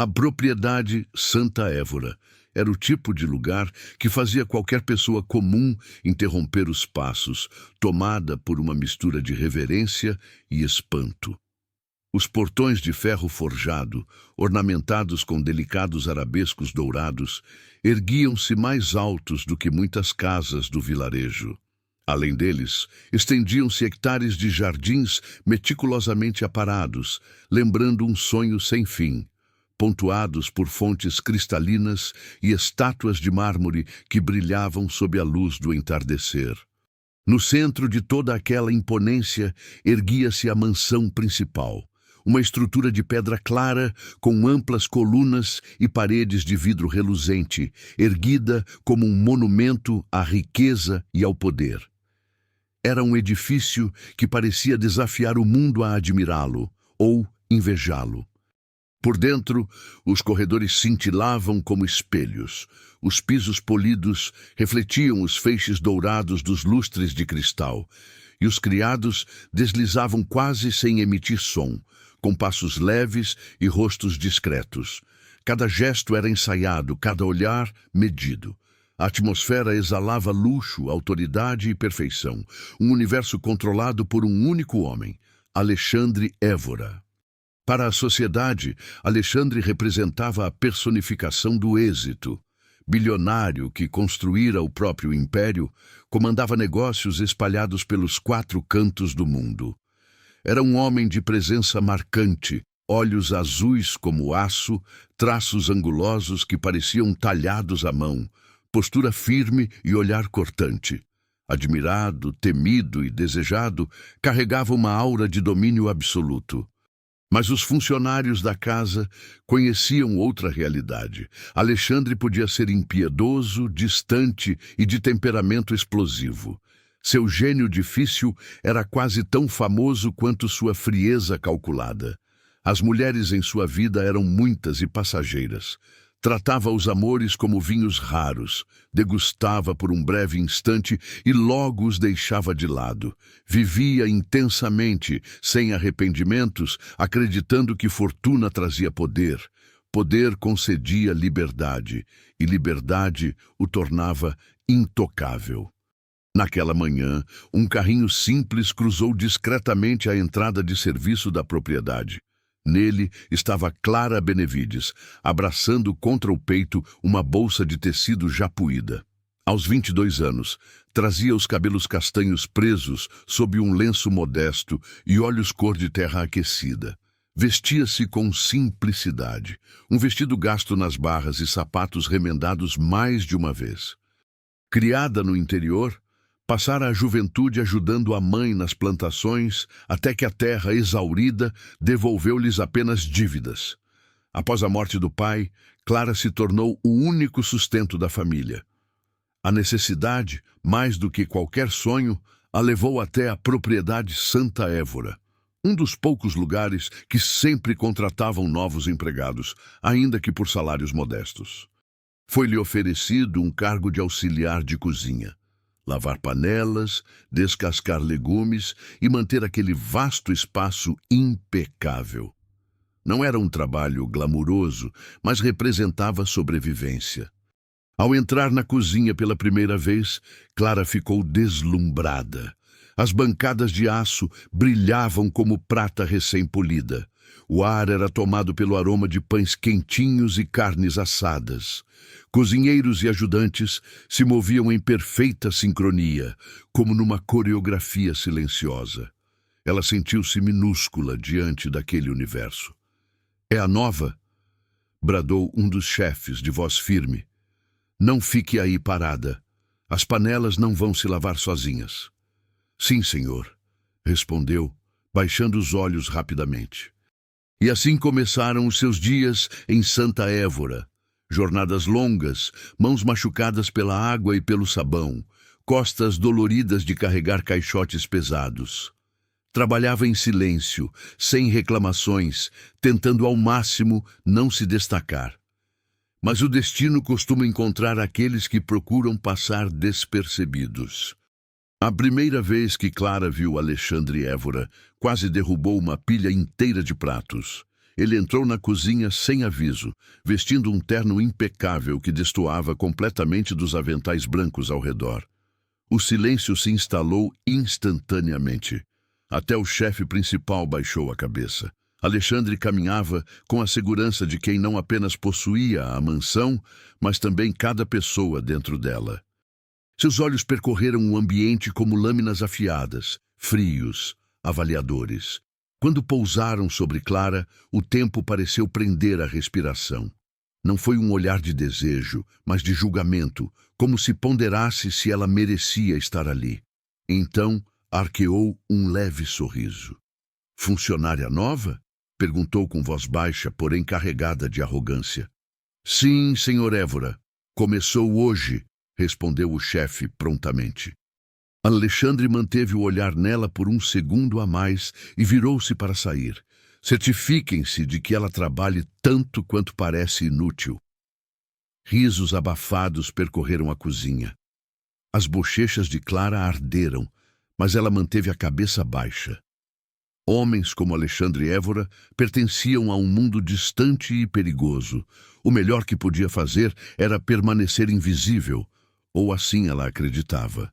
A propriedade Santa Évora era o tipo de lugar que fazia qualquer pessoa comum interromper os passos, tomada por uma mistura de reverência e espanto. Os portões de ferro forjado, ornamentados com delicados arabescos dourados, erguiam-se mais altos do que muitas casas do vilarejo. Além deles, estendiam-se hectares de jardins meticulosamente aparados, lembrando um sonho sem fim, pontuados por fontes cristalinas e estátuas de mármore que brilhavam sob a luz do entardecer. No centro de toda aquela imponência erguia-se a mansão principal, uma estrutura de pedra clara com amplas colunas e paredes de vidro reluzente, erguida como um monumento à riqueza e ao poder. Era um edifício que parecia desafiar o mundo a admirá-lo ou invejá-lo. Por dentro, os corredores cintilavam como espelhos. Os pisos polidos refletiam os feixes dourados dos lustres de cristal, e os criados deslizavam quase sem emitir som, com passos leves e rostos discretos. Cada gesto era ensaiado, cada olhar medido. A atmosfera exalava luxo, autoridade e perfeição, um universo controlado por um único homem, Alexandre Évora. Para a sociedade, Alexandre representava a personificação do êxito. Bilionário que construíra o próprio império, comandava negócios espalhados pelos 4 cantos do mundo. Era um homem de presença marcante, olhos azuis como aço, traços angulosos que pareciam talhados à mão, postura firme e olhar cortante. Admirado, temido e desejado, carregava uma aura de domínio absoluto. Mas os funcionários da casa conheciam outra realidade. Alexandre podia ser impiedoso, distante e de temperamento explosivo. Seu gênio difícil era quase tão famoso quanto sua frieza calculada. As mulheres em sua vida eram muitas e passageiras. Tratava os amores como vinhos raros, degustava por um breve instante e logo os deixava de lado. Vivia intensamente, sem arrependimentos, acreditando que fortuna trazia poder. Poder concedia liberdade, e liberdade o tornava intocável. Naquela manhã, um carrinho simples cruzou discretamente a entrada de serviço da propriedade. Nele estava Clara Benevides, abraçando contra o peito uma bolsa de tecido já puída. Aos 22 anos, trazia os cabelos castanhos presos sob um lenço modesto e olhos cor de terra aquecida. Vestia-se com simplicidade, um vestido gasto nas barras e sapatos remendados mais de uma vez. Criada no interior, passara a juventude ajudando a mãe nas plantações, até que a terra, exaurida, devolveu-lhes apenas dívidas. Após a morte do pai, Clara se tornou o único sustento da família. A necessidade, mais do que qualquer sonho, a levou até a propriedade Santa Évora, um dos poucos lugares que sempre contratavam novos empregados, ainda que por salários modestos. Foi-lhe oferecido um cargo de auxiliar de cozinha. Lavar panelas, descascar legumes e manter aquele vasto espaço impecável. Não era um trabalho glamuroso, mas representava sobrevivência. Ao entrar na cozinha pela primeira vez, Clara ficou deslumbrada. As bancadas de aço brilhavam como prata recém-polida. O ar era tomado pelo aroma de pães quentinhos e carnes assadas. Cozinheiros e ajudantes se moviam em perfeita sincronia, como numa coreografia silenciosa. Ela sentiu-se minúscula diante daquele universo. "É a nova?" bradou um dos chefes de voz firme. "Não fique aí parada. As panelas não vão se lavar sozinhas." "Sim, senhor", respondeu, baixando os olhos rapidamente. E assim começaram os seus dias em Santa Évora. Jornadas longas, mãos machucadas pela água e pelo sabão, costas doloridas de carregar caixotes pesados. Trabalhava em silêncio, sem reclamações, tentando ao máximo não se destacar. Mas o destino costuma encontrar aqueles que procuram passar despercebidos. A primeira vez que Clara viu Alexandre Évora, quase derrubou uma pilha inteira de pratos. Ele entrou na cozinha sem aviso, vestindo um terno impecável que destoava completamente dos aventais brancos ao redor. O silêncio se instalou instantaneamente. Até o chefe principal baixou a cabeça. Alexandre caminhava com a segurança de quem não apenas possuía a mansão, mas também cada pessoa dentro dela. Seus olhos percorreram o ambiente como lâminas afiadas, frios, avaliadores. Quando pousaram sobre Clara, o tempo pareceu prender a respiração. Não foi um olhar de desejo, mas de julgamento, como se ponderasse se ela merecia estar ali. Então, arqueou um leve sorriso. "Funcionária nova?" perguntou com voz baixa, porém carregada de arrogância. "Sim, senhor Évora. Começou hoje", respondeu o chefe prontamente. Alexandre manteve o olhar nela por um segundo a mais e virou-se para sair. "Certifiquem-se de que ela trabalhe tanto quanto parece inútil." Risos abafados percorreram a cozinha. As bochechas de Clara arderam, mas ela manteve a cabeça baixa. Homens como Alexandre Évora pertenciam a um mundo distante e perigoso. O melhor que podia fazer era permanecer invisível, ou assim ela acreditava.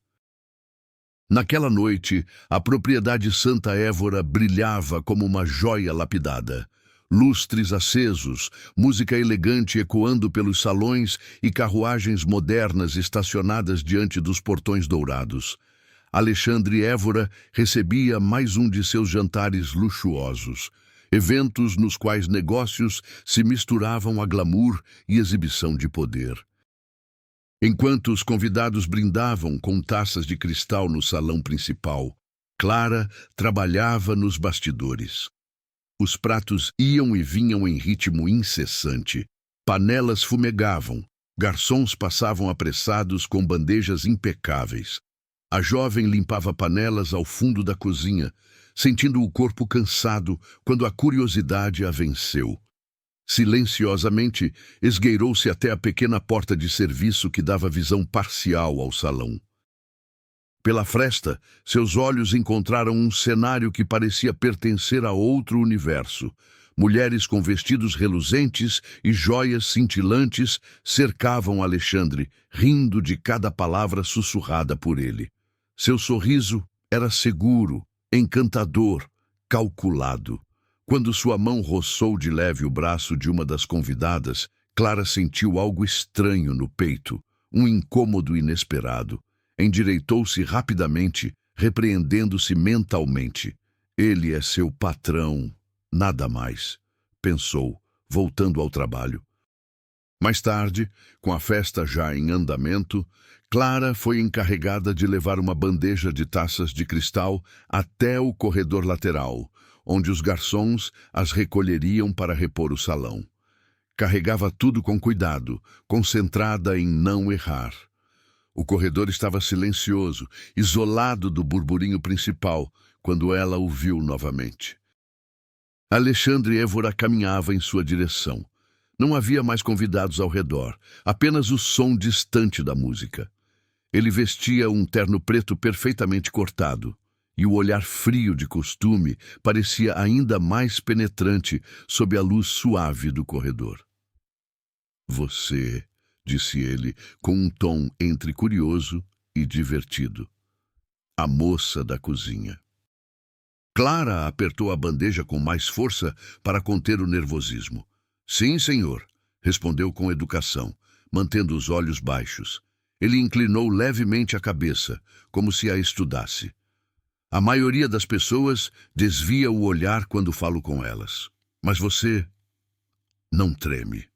Naquela noite, a propriedade Santa Évora brilhava como uma joia lapidada. Lustres acesos, música elegante ecoando pelos salões e carruagens modernas estacionadas diante dos portões dourados. Alexandre Évora recebia mais um de seus jantares luxuosos, eventos nos quais negócios se misturavam a glamour e exibição de poder. Enquanto os convidados brindavam com taças de cristal no salão principal, Clara trabalhava nos bastidores. Os pratos iam e vinham em ritmo incessante. Panelas fumegavam, garçons passavam apressados com bandejas impecáveis. A jovem limpava panelas ao fundo da cozinha, sentindo o corpo cansado quando a curiosidade a venceu. Silenciosamente, esgueirou-se até a pequena porta de serviço que dava visão parcial ao salão. Pela fresta, seus olhos encontraram um cenário que parecia pertencer a outro universo. Mulheres com vestidos reluzentes e joias cintilantes cercavam Alexandre, rindo de cada palavra sussurrada por ele. Seu sorriso era seguro, encantador, calculado. Quando sua mão roçou de leve o braço de uma das convidadas, Clara sentiu algo estranho no peito, um incômodo inesperado. Endireitou-se rapidamente, repreendendo-se mentalmente. Ele é seu patrão, nada mais, pensou, voltando ao trabalho. Mais tarde, com a festa já em andamento, Clara foi encarregada de levar uma bandeja de taças de cristal até o corredor lateral, onde os garçons as recolheriam para repor o salão. Carregava tudo com cuidado, concentrada em não errar. O corredor estava silencioso, isolado do burburinho principal, quando ela o viu novamente. Alexandre Évora caminhava em sua direção. Não havia mais convidados ao redor, apenas o som distante da música. Ele vestia um terno preto perfeitamente cortado, e o olhar frio de costume parecia ainda mais penetrante sob a luz suave do corredor. "Você", disse ele, com um tom entre curioso e divertido. "A moça da cozinha." Clara apertou a bandeja com mais força para conter o nervosismo. "Sim, senhor", respondeu com educação, mantendo os olhos baixos. Ele inclinou levemente a cabeça, como se a estudasse. A maioria das pessoas desvia o olhar quando falo com elas. Mas você não treme.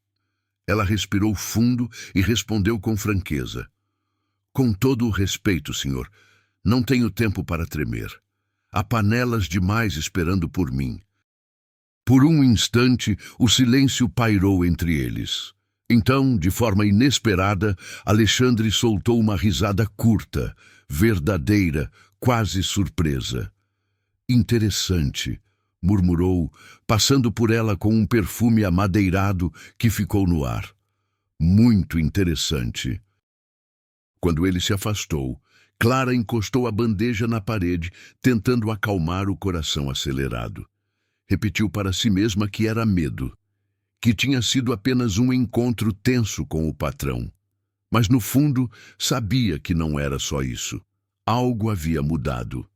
Ela respirou fundo e respondeu com franqueza. "Com todo o respeito, senhor, não tenho tempo para tremer. Há panelas demais esperando por mim." Por um instante, o silêncio pairou entre eles. Então, de forma inesperada, Alexandre soltou uma risada curta, verdadeira, quase surpresa. "Interessante", murmurou, passando por ela com um perfume amadeirado que ficou no ar. "Muito interessante." Quando ele se afastou, Clara encostou a bandeja na parede, tentando acalmar o coração acelerado. Repetiu para si mesma que era medo, que tinha sido apenas um encontro tenso com o patrão. Mas no fundo, sabia que não era só isso. Algo havia mudado.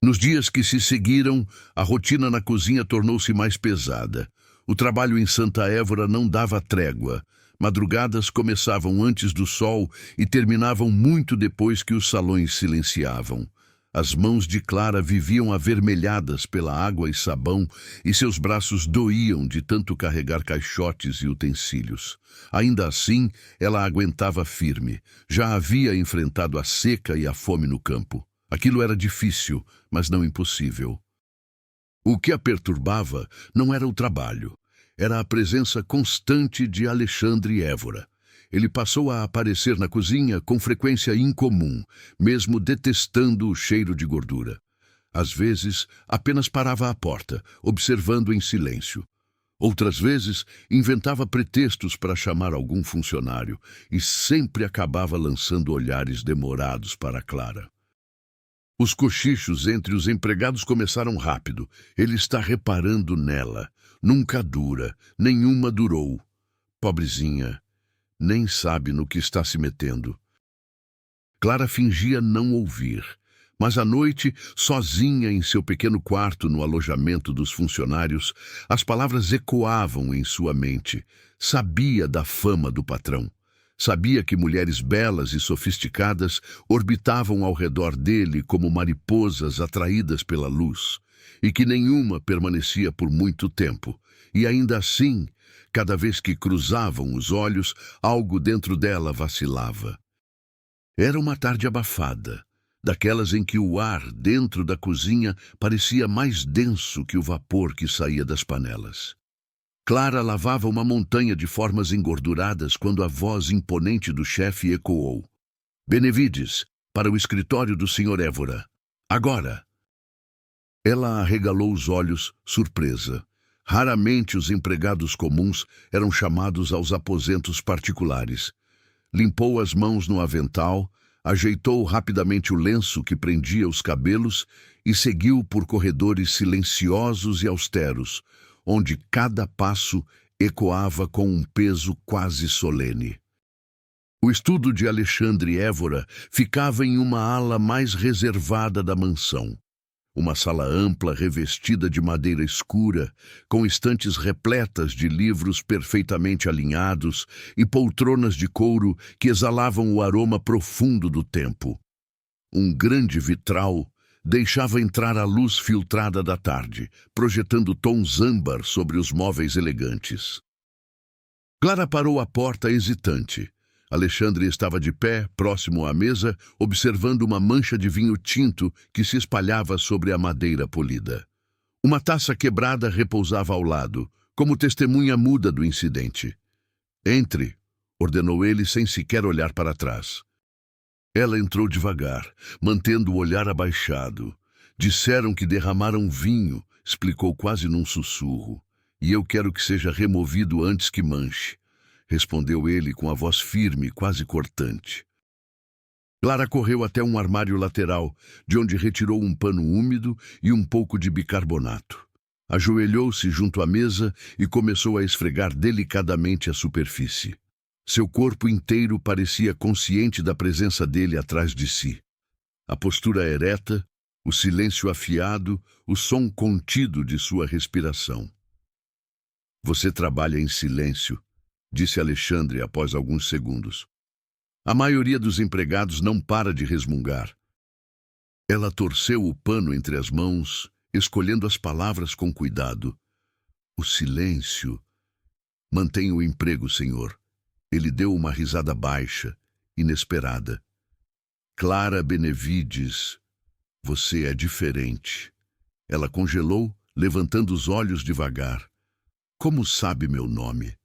Nos dias que se seguiram, a rotina na cozinha tornou-se mais pesada. O trabalho em Santa Évora não dava trégua. Madrugadas começavam antes do sol e terminavam muito depois que os salões silenciavam. As mãos de Clara viviam avermelhadas pela água e sabão e seus braços doíam de tanto carregar caixotes e utensílios. Ainda assim, ela aguentava firme. Já havia enfrentado a seca e a fome no campo. Aquilo era difícil, mas não impossível. O que a perturbava não era o trabalho. Era a presença constante de Alexandre Évora. Ele passou a aparecer na cozinha com frequência incomum, mesmo detestando o cheiro de gordura. Às vezes, apenas parava à porta, observando em silêncio. Outras vezes, inventava pretextos para chamar algum funcionário e sempre acabava lançando olhares demorados para Clara. Os cochichos entre os empregados começaram rápido. Ele está reparando nela. Nunca dura, nenhuma durou. Pobrezinha, nem sabe no que está se metendo. Clara fingia não ouvir, mas à noite, sozinha em seu pequeno quarto no alojamento dos funcionários, as palavras ecoavam em sua mente. Sabia da fama do patrão. Sabia que mulheres belas e sofisticadas orbitavam ao redor dele como mariposas atraídas pela luz, e que nenhuma permanecia por muito tempo. E ainda assim, cada vez que cruzavam os olhos, algo dentro dela vacilava. Era uma tarde abafada, daquelas em que o ar dentro da cozinha parecia mais denso que o vapor que saía das panelas. Clara lavava uma montanha de formas engorduradas quando a voz imponente do chefe ecoou. Benevides, para o escritório do Sr. Évora. Agora! Ela arregalou os olhos, surpresa. Raramente os empregados comuns eram chamados aos aposentos particulares. Limpou as mãos no avental, ajeitou rapidamente o lenço que prendia os cabelos e seguiu por corredores silenciosos e austeros, onde cada passo ecoava com um peso quase solene. O estudo de Alexandre Évora ficava em uma ala mais reservada da mansão. Uma sala ampla revestida de madeira escura, com estantes repletas de livros perfeitamente alinhados e poltronas de couro que exalavam o aroma profundo do tempo. Um grande vitral deixava entrar a luz filtrada da tarde, projetando tons âmbar sobre os móveis elegantes. Clara parou à porta hesitante. Alexandre estava de pé, próximo à mesa, observando uma mancha de vinho tinto que se espalhava sobre a madeira polida. Uma taça quebrada repousava ao lado, como testemunha muda do incidente. "Entre", ordenou ele sem sequer olhar para trás. Ela entrou devagar, mantendo o olhar abaixado. "Disseram que derramaram vinho", explicou quase num sussurro. "E eu quero que seja removido antes que manche", respondeu ele com a voz firme, quase cortante. Clara correu até um armário lateral, de onde retirou um pano úmido e um pouco de bicarbonato. Ajoelhou-se junto à mesa e começou a esfregar delicadamente a superfície. Seu corpo inteiro parecia consciente da presença dele atrás de si. A postura ereta, o silêncio afiado, o som contido de sua respiração. "Você trabalha em silêncio", disse Alexandre após alguns segundos. A maioria dos empregados não para de resmungar. Ela torceu o pano entre as mãos, escolhendo as palavras com cuidado. "O silêncio. Mantenha o emprego, senhor." Ele deu uma risada baixa, inesperada. "Clara Benevides, você é diferente." Ela congelou, levantando os olhos devagar. "Como sabe meu nome?"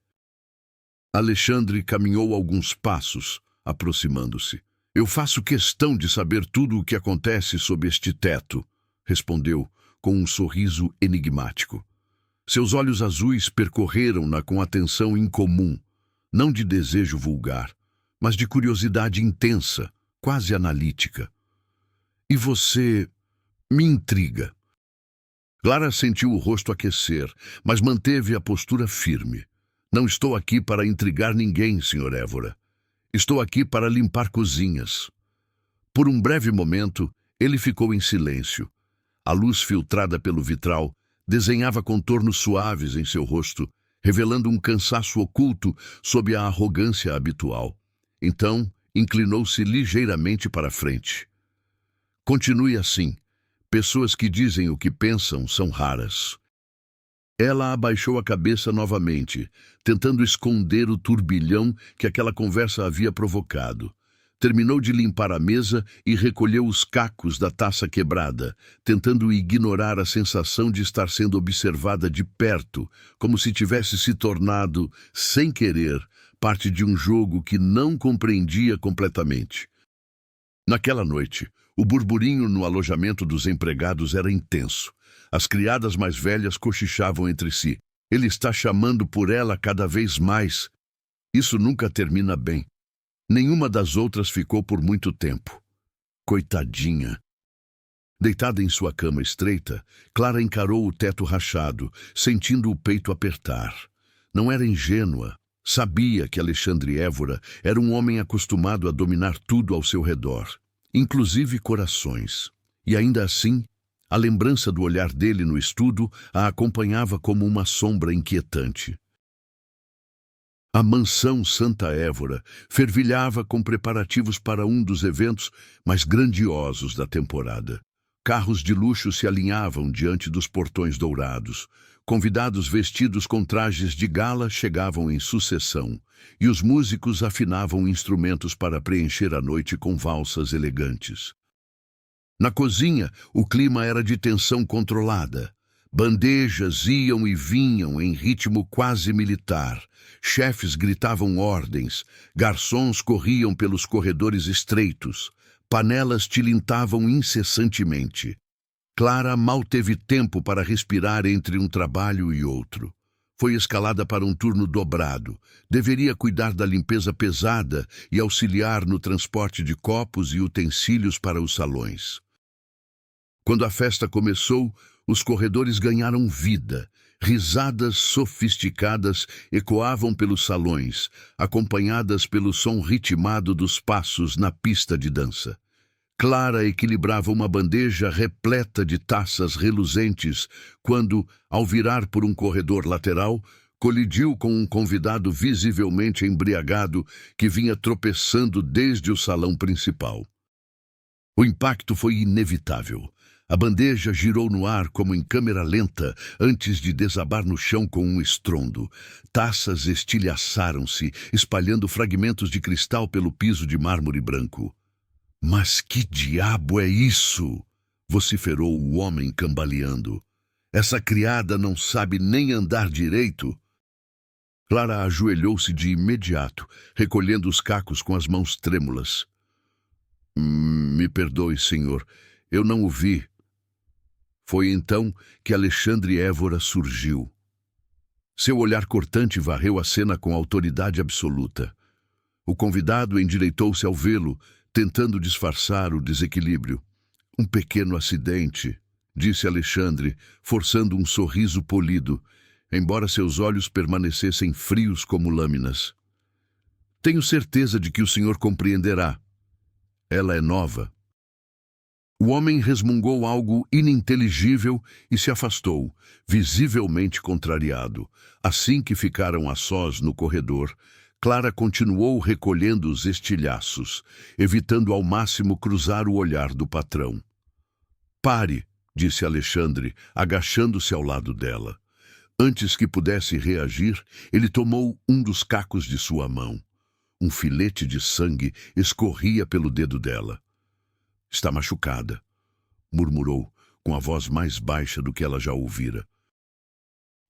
Alexandre caminhou alguns passos, aproximando-se. "Eu faço questão de saber tudo o que acontece sob este teto", respondeu, com um sorriso enigmático. Seus olhos azuis percorreram-na com atenção incomum, não de desejo vulgar, mas de curiosidade intensa, quase analítica. "E você me intriga." Clara sentiu o rosto aquecer, mas manteve a postura firme. Não estou aqui para intrigar ninguém, Sr. Évora. Estou aqui para limpar cozinhas. Por um breve momento, ele ficou em silêncio. A luz filtrada pelo vitral desenhava contornos suaves em seu rosto, revelando um cansaço oculto sob a arrogância habitual. Então, inclinou-se ligeiramente para a frente. Continue assim. Pessoas que dizem o que pensam são raras. Ela abaixou a cabeça novamente, tentando esconder o turbilhão que aquela conversa havia provocado. Terminou de limpar a mesa e recolheu os cacos da taça quebrada, tentando ignorar a sensação de estar sendo observada de perto, como se tivesse se tornado, sem querer, parte de um jogo que não compreendia completamente. Naquela noite, o burburinho no alojamento dos empregados era intenso. As criadas mais velhas cochichavam entre si. Ele está chamando por ela cada vez mais. Isso nunca termina bem. Nenhuma das outras ficou por muito tempo. Coitadinha. Deitada em sua cama estreita, Clara encarou o teto rachado, sentindo o peito apertar. Não era ingênua. Sabia que Alexandre Évora era um homem acostumado a dominar tudo ao seu redor, inclusive corações. E ainda assim, a lembrança do olhar dele no estudo a acompanhava como uma sombra inquietante. A mansão Santa Évora fervilhava com preparativos para um dos eventos mais grandiosos da temporada. Carros de luxo se alinhavam diante dos portões dourados. Convidados vestidos com trajes de gala chegavam em sucessão, e os músicos afinavam instrumentos para preencher a noite com valsas elegantes. Na cozinha, o clima era de tensão controlada. Bandejas iam e vinham em ritmo quase militar. Chefes gritavam ordens, garçons corriam pelos corredores estreitos, panelas tilintavam incessantemente. Clara mal teve tempo para respirar entre um trabalho e outro. Foi escalada para um turno dobrado. Deveria cuidar da limpeza pesada e auxiliar no transporte de copos e utensílios para os salões. Quando a festa começou, os corredores ganharam vida. Risadas sofisticadas ecoavam pelos salões, acompanhadas pelo som ritmado dos passos na pista de dança. Clara equilibrava uma bandeja repleta de taças reluzentes quando, ao virar por um corredor lateral, colidiu com um convidado visivelmente embriagado que vinha tropeçando desde o salão principal. O impacto foi inevitável. A bandeja girou no ar como em câmera lenta antes de desabar no chão com um estrondo. Taças estilhaçaram-se, espalhando fragmentos de cristal pelo piso de mármore branco. "Mas que diabo é isso?" vociferou o homem cambaleando. "Essa criada não sabe nem andar direito." Clara ajoelhou-se de imediato, recolhendo os cacos com as mãos trêmulas. Me perdoe, senhor, eu não o vi." Foi então que Alexandre Évora surgiu. Seu olhar cortante varreu a cena com autoridade absoluta. O convidado endireitou-se ao vê-lo, tentando disfarçar o desequilíbrio. "Um pequeno acidente", disse Alexandre, forçando um sorriso polido, embora seus olhos permanecessem frios como lâminas. "Tenho certeza de que o senhor compreenderá. Ela é nova." O homem resmungou algo ininteligível e se afastou, visivelmente contrariado. Assim que ficaram a sós no corredor, Clara continuou recolhendo os estilhaços, evitando ao máximo cruzar o olhar do patrão. "Pare", disse Alexandre, agachando-se ao lado dela. Antes que pudesse reagir, ele tomou um dos cacos de sua mão. Um filete de sangue escorria pelo dedo dela. "Está machucada", murmurou, com a voz mais baixa do que ela já ouvira.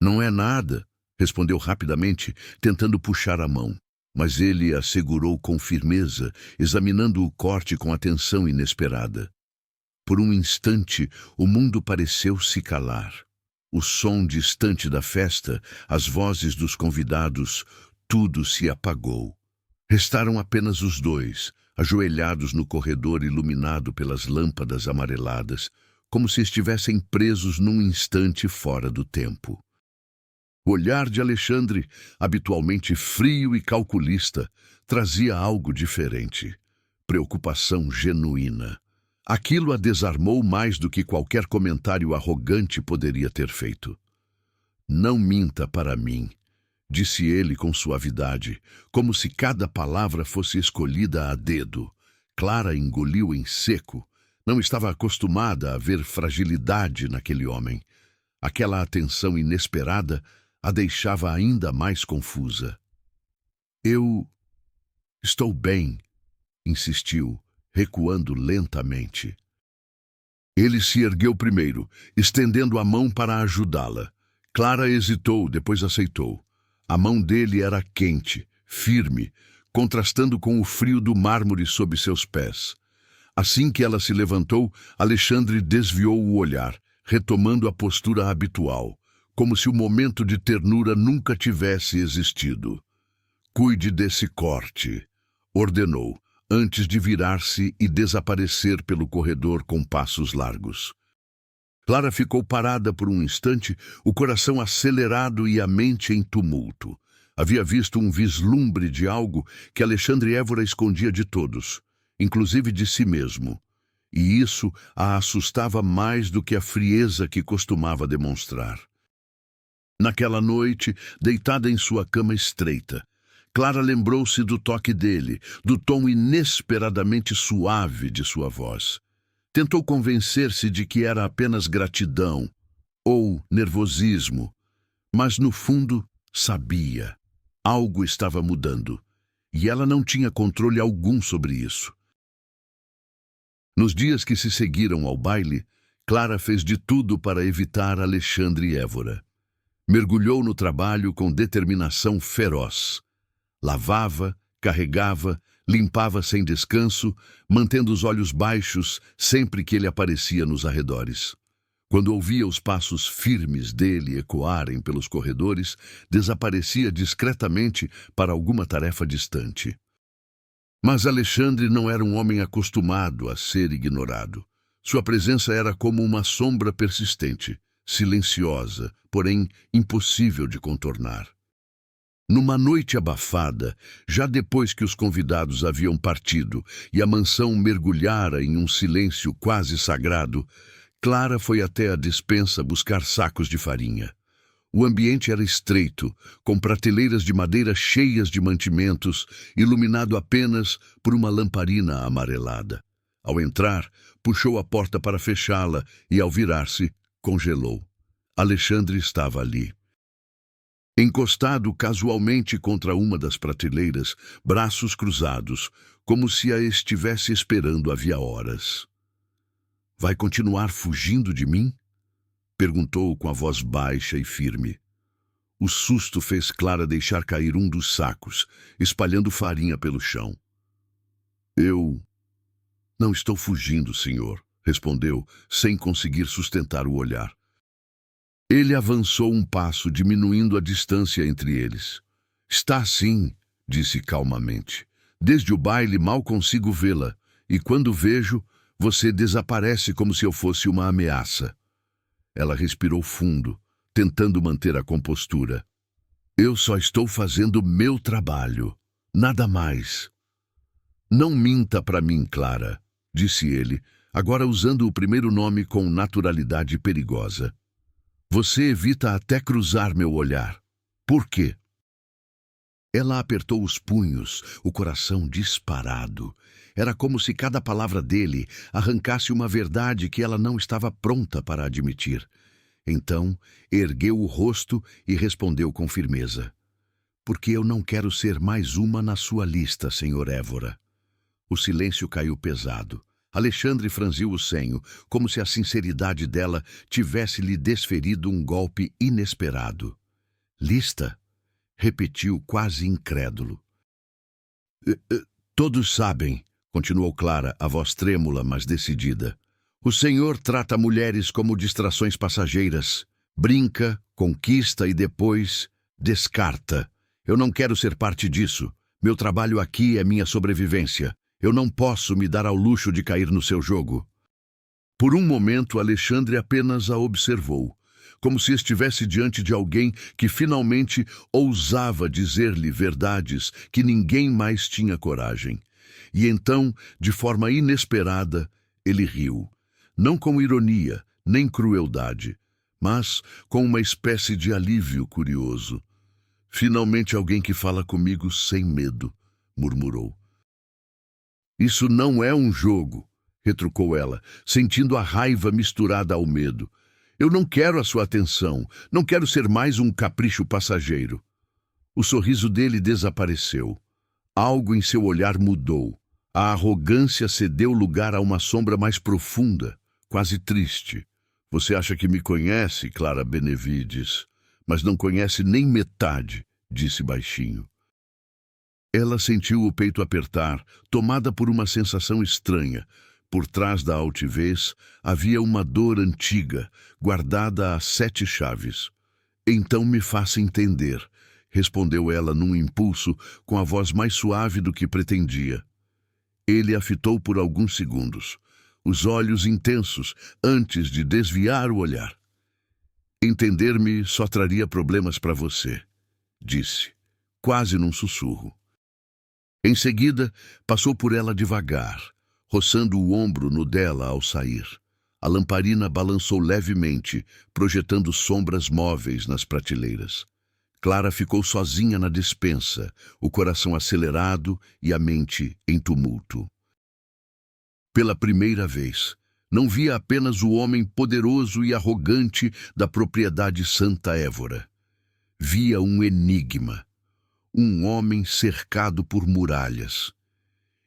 "Não é nada", respondeu rapidamente, tentando puxar a mão. Mas ele a segurou com firmeza, examinando o corte com atenção inesperada. Por um instante, o mundo pareceu se calar. O som distante da festa, as vozes dos convidados, tudo se apagou. Restaram apenas os dois, ajoelhados no corredor iluminado pelas lâmpadas amareladas, como se estivessem presos num instante fora do tempo. O olhar de Alexandre, habitualmente frio e calculista, trazia algo diferente. Preocupação genuína. Aquilo a desarmou mais do que qualquer comentário arrogante poderia ter feito. "Não minta para mim", disse ele com suavidade, como se cada palavra fosse escolhida a dedo. Clara engoliu em seco. Não estava acostumada a ver fragilidade naquele homem. Aquela atenção inesperada a deixava ainda mais confusa. "Eu estou bem", insistiu, recuando lentamente. Ele se ergueu primeiro, estendendo a mão para ajudá-la. Clara hesitou, depois aceitou. A mão dele era quente, firme, contrastando com o frio do mármore sob seus pés. Assim que ela se levantou, Alexandre desviou o olhar, retomando a postura habitual, como se o momento de ternura nunca tivesse existido. "Cuide desse corte", ordenou, antes de virar-se e desaparecer pelo corredor com passos largos. Clara ficou parada por um instante, o coração acelerado e a mente em tumulto. Havia visto um vislumbre de algo que Alexandre Évora escondia de todos, inclusive de si mesmo. E isso a assustava mais do que a frieza que costumava demonstrar. Naquela noite, deitada em sua cama estreita, Clara lembrou-se do toque dele, do tom inesperadamente suave de sua voz. Tentou convencer-se de que era apenas gratidão ou nervosismo, mas no fundo sabia. Algo estava mudando, e ela não tinha controle algum sobre isso. Nos dias que se seguiram ao baile, Clara fez de tudo para evitar Alexandre Évora. Mergulhou no trabalho com determinação feroz. Lavava, carregava, limpava sem descanso, mantendo os olhos baixos sempre que ele aparecia nos arredores. Quando ouvia os passos firmes dele ecoarem pelos corredores, desaparecia discretamente para alguma tarefa distante. Mas Alexandre não era um homem acostumado a ser ignorado. Sua presença era como uma sombra persistente, silenciosa, porém impossível de contornar. Numa noite abafada, já depois que os convidados haviam partido e a mansão mergulhara em um silêncio quase sagrado, Clara foi até a despensa buscar sacos de farinha. O ambiente era estreito, com prateleiras de madeira cheias de mantimentos, iluminado apenas por uma lamparina amarelada. Ao entrar, puxou a porta para fechá-la e, ao virar-se, congelou. Alexandre estava ali. Encostado casualmente contra uma das prateleiras, braços cruzados, como se a estivesse esperando havia horas. "Vai continuar fugindo de mim?" perguntou com a voz baixa e firme. O susto fez Clara deixar cair um dos sacos, espalhando farinha pelo chão. "Eu não estou fugindo, senhor", respondeu, sem conseguir sustentar o olhar. Ele avançou um passo, diminuindo a distância entre eles. "Está sim", disse calmamente. "Desde o baile mal consigo vê-la, e quando vejo, você desaparece como se eu fosse uma ameaça." Ela respirou fundo, tentando manter a compostura. "Eu só estou fazendo meu trabalho, nada mais." "Não minta para mim, Clara", disse ele, agora usando o primeiro nome com naturalidade perigosa. "Você evita até cruzar meu olhar. Por quê?" Ela apertou os punhos, o coração disparado. Era como se cada palavra dele arrancasse uma verdade que ela não estava pronta para admitir. Então, ergueu o rosto e respondeu com firmeza. "Porque eu não quero ser mais uma na sua lista, Sr. Évora." O silêncio caiu pesado. Alexandre franziu o senho, como se a sinceridade dela tivesse lhe desferido um golpe inesperado. "Lista?" repetiu quase incrédulo. Todos sabem", continuou Clara, a voz trêmula, mas decidida. "O senhor trata mulheres como distrações passageiras. Brinca, conquista e depois descarta. Eu não quero ser parte disso. Meu trabalho aqui é minha sobrevivência. Eu não posso me dar ao luxo de cair no seu jogo." Por um momento, Alexandre apenas a observou, como se estivesse diante de alguém que finalmente ousava dizer-lhe verdades que ninguém mais tinha coragem. E então, de forma inesperada, ele riu, não com ironia nem crueldade, mas com uma espécie de alívio curioso. Finalmente alguém que fala comigo sem medo, murmurou. Isso não é um jogo, retrucou ela, sentindo a raiva misturada ao medo. Eu não quero a sua atenção, não quero ser mais um capricho passageiro. O sorriso dele desapareceu. Algo em seu olhar mudou. A arrogância cedeu lugar a uma sombra mais profunda, quase triste. Você acha que me conhece, Clara Benevides, mas não conhece nem metade, disse baixinho. Ela sentiu o peito apertar, tomada por uma sensação estranha. Por trás da altivez havia uma dor antiga, guardada a 7 chaves. Então me faça entender, respondeu ela num impulso, com a voz mais suave do que pretendia. Ele a fitou por alguns segundos, os olhos intensos, antes de desviar o olhar. Entender-me só traria problemas para você, disse, quase num sussurro. Em seguida, passou por ela devagar, roçando o ombro no dela ao sair. A lamparina balançou levemente, projetando sombras móveis nas prateleiras. Clara ficou sozinha na despensa, o coração acelerado e a mente em tumulto. Pela primeira vez, não via apenas o homem poderoso e arrogante da propriedade Santa Évora. Via um enigma, um homem cercado por muralhas.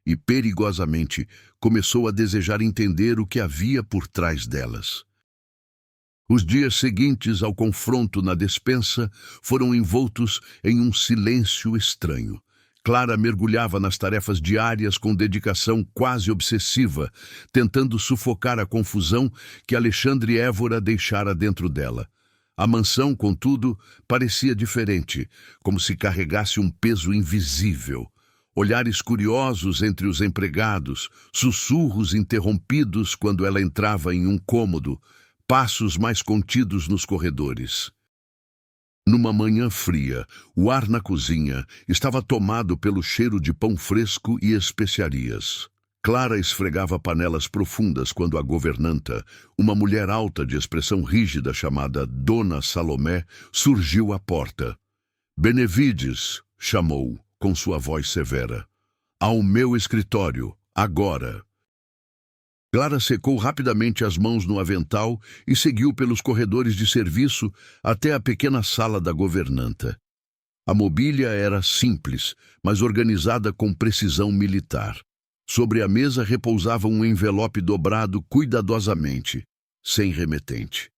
E perigosamente começou a desejar entender o que havia por trás delas. Os dias seguintes ao confronto na despensa foram envoltos em um silêncio estranho. Clara mergulhava nas tarefas diárias com dedicação quase obsessiva, tentando sufocar a confusão que Alexandre Évora deixara dentro dela. A mansão, contudo, parecia diferente, como se carregasse um peso invisível. Olhares curiosos entre os empregados, sussurros interrompidos quando ela entrava em um cômodo, passos mais contidos nos corredores. Numa manhã fria, o ar na cozinha estava tomado pelo cheiro de pão fresco e especiarias. Clara esfregava panelas profundas quando a governanta, uma mulher alta de expressão rígida chamada Dona Salomé, surgiu à porta. Benevides, chamou, com sua voz severa. Ao meu escritório, agora. Clara secou rapidamente as mãos no avental e seguiu pelos corredores de serviço até a pequena sala da governanta. A mobília era simples, mas organizada com precisão militar. Sobre a mesa repousava um envelope dobrado cuidadosamente, sem remetente.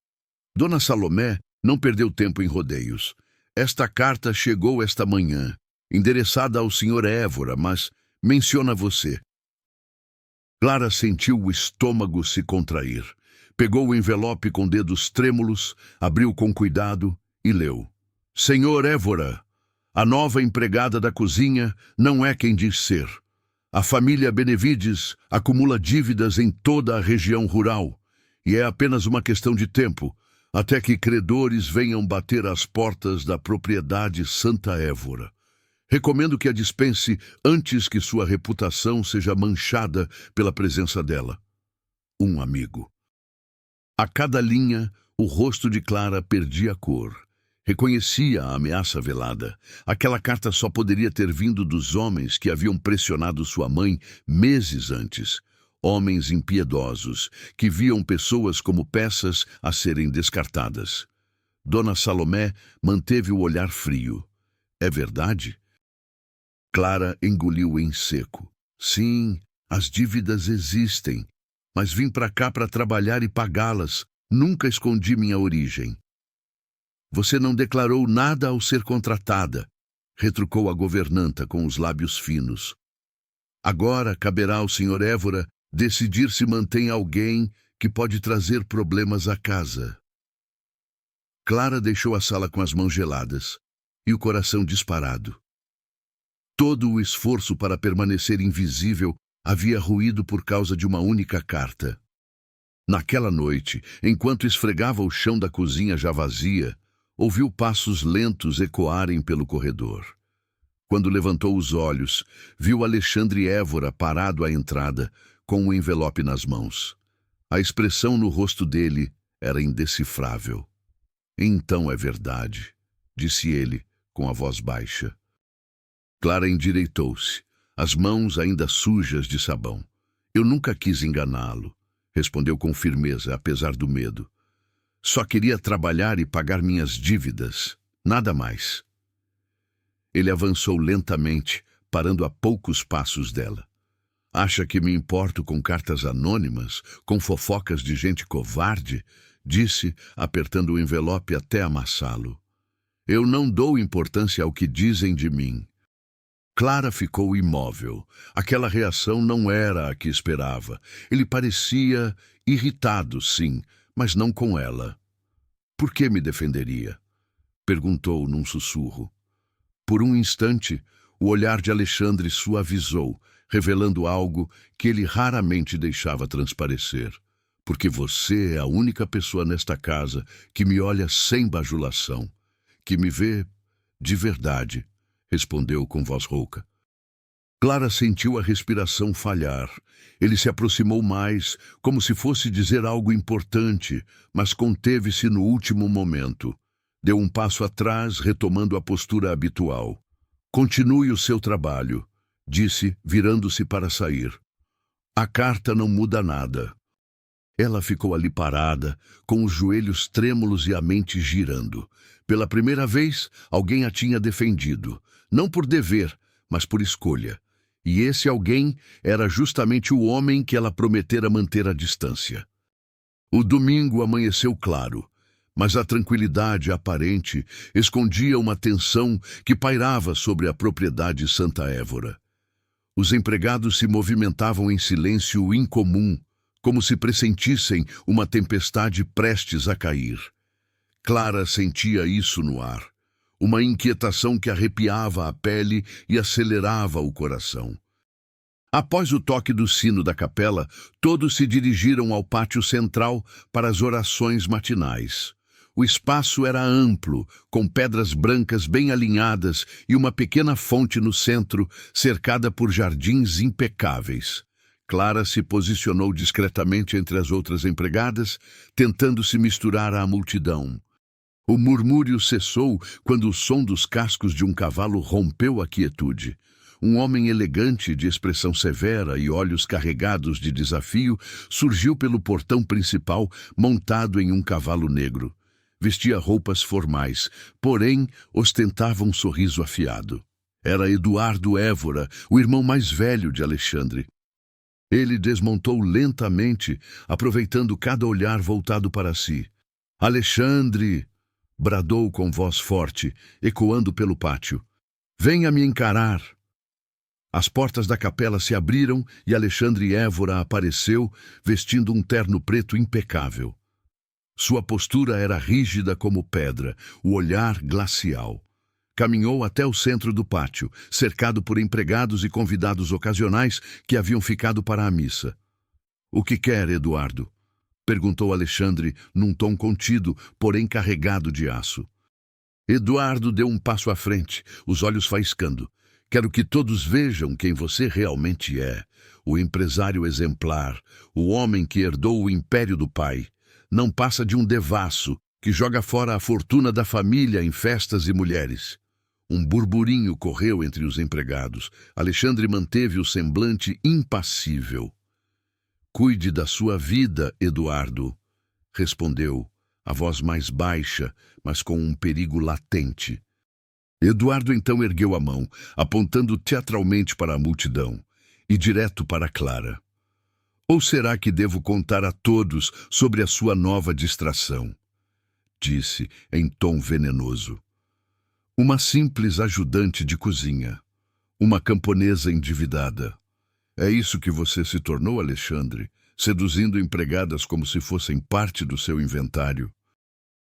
Dona Salomé não perdeu tempo em rodeios. Esta carta chegou esta manhã, endereçada ao Sr. Évora, mas menciona você. Clara sentiu o estômago se contrair. Pegou o envelope com dedos trêmulos, abriu com cuidado e leu. Senhor Évora, a nova empregada da cozinha não é quem diz ser. A família Benevides acumula dívidas em toda a região rural, e é apenas uma questão de tempo, até que credores venham bater às portas da propriedade Santa Évora. Recomendo que a dispense antes que sua reputação seja manchada pela presença dela. Um amigo. A cada linha, o rosto de Clara perdia cor. Reconhecia a ameaça velada. Aquela carta só poderia ter vindo dos homens que haviam pressionado sua mãe meses antes. Homens impiedosos, que viam pessoas como peças a serem descartadas. Dona Salomé manteve o olhar frio. É verdade? Clara engoliu em seco. Sim, as dívidas existem, mas vim para cá para trabalhar e pagá-las. Nunca escondi minha origem. Você não declarou nada ao ser contratada, retrucou a governanta com os lábios finos. Agora caberá ao Sr. Évora decidir se mantém alguém que pode trazer problemas à casa. Clara deixou a sala com as mãos geladas e o coração disparado. Todo o esforço para permanecer invisível havia ruído por causa de uma única carta. Naquela noite, enquanto esfregava o chão da cozinha já vazia, ouviu passos lentos ecoarem pelo corredor. Quando levantou os olhos, viu Alexandre Évora parado à entrada, com um envelope nas mãos. A expressão no rosto dele era indecifrável. Então é verdade, disse ele, com a voz baixa. Clara endireitou-se, as mãos ainda sujas de sabão. Eu nunca quis enganá-lo, respondeu com firmeza, apesar do medo. Só queria trabalhar e pagar minhas dívidas, nada mais. Ele avançou lentamente, parando a poucos passos dela. Acha que me importo com cartas anônimas, com fofocas de gente covarde? Disse, apertando o envelope até amassá-lo. Eu não dou importância ao que dizem de mim. Clara ficou imóvel. Aquela reação não era a que esperava. Ele parecia irritado, sim, mas não com ela. Por que me defenderia? Perguntou num sussurro. Por um instante, o olhar de Alexandre suavizou, revelando algo que ele raramente deixava transparecer. Porque você é a única pessoa nesta casa que me olha sem bajulação, que me vê de verdade, respondeu com voz rouca. Clara sentiu a respiração falhar. Ele se aproximou mais, como se fosse dizer algo importante, mas conteve-se no último momento. Deu um passo atrás, retomando a postura habitual. Continue o seu trabalho, disse, virando-se para sair. A carta não muda nada. Ela ficou ali parada, com os joelhos trêmulos e a mente girando. Pela primeira vez, alguém a tinha defendido, não por dever, mas por escolha. E esse alguém era justamente o homem que ela prometera manter à distância. O domingo amanheceu claro, mas a tranquilidade aparente escondia uma tensão que pairava sobre a propriedade Santa Évora. Os empregados se movimentavam em silêncio incomum, como se pressentissem uma tempestade prestes a cair. Clara sentia isso no ar, uma inquietação que arrepiava a pele e acelerava o coração. Após o toque do sino da capela, todos se dirigiram ao pátio central para as orações matinais. O espaço era amplo, com pedras brancas bem alinhadas e uma pequena fonte no centro, cercada por jardins impecáveis. Clara se posicionou discretamente entre as outras empregadas, tentando se misturar à multidão. O murmúrio cessou quando o som dos cascos de um cavalo rompeu a quietude. Um homem elegante, de expressão severa e olhos carregados de desafio, surgiu pelo portão principal, montado em um cavalo negro. Vestia roupas formais, porém ostentava um sorriso afiado. Era Eduardo Évora, o irmão mais velho de Alexandre. Ele desmontou lentamente, aproveitando cada olhar voltado para si. Alexandre! Bradou com voz forte, ecoando pelo pátio. Venha me encarar! As portas da capela se abriram e Alexandre Évora apareceu, vestindo um terno preto impecável. Sua postura era rígida como pedra, o olhar glacial. Caminhou até o centro do pátio, cercado por empregados e convidados ocasionais que haviam ficado para a missa. O que quer, Eduardo? Perguntou Alexandre, num tom contido, porém carregado de aço. Eduardo deu um passo à frente, os olhos faiscando. Quero que todos vejam quem você realmente é. O empresário exemplar, o homem que herdou o império do pai. Não passa de um devasso que joga fora a fortuna da família em festas e mulheres. Um burburinho correu entre os empregados. Alexandre manteve o semblante impassível. Cuide da sua vida, Eduardo, respondeu, a voz mais baixa, mas com um perigo latente. Eduardo então ergueu a mão, apontando teatralmente para a multidão, e direto para Clara. Ou será que devo contar a todos sobre a sua nova distração? Disse em tom venenoso. Uma simples ajudante de cozinha. Uma camponesa endividada. É isso que você se tornou, Alexandre, seduzindo empregadas como se fossem parte do seu inventário.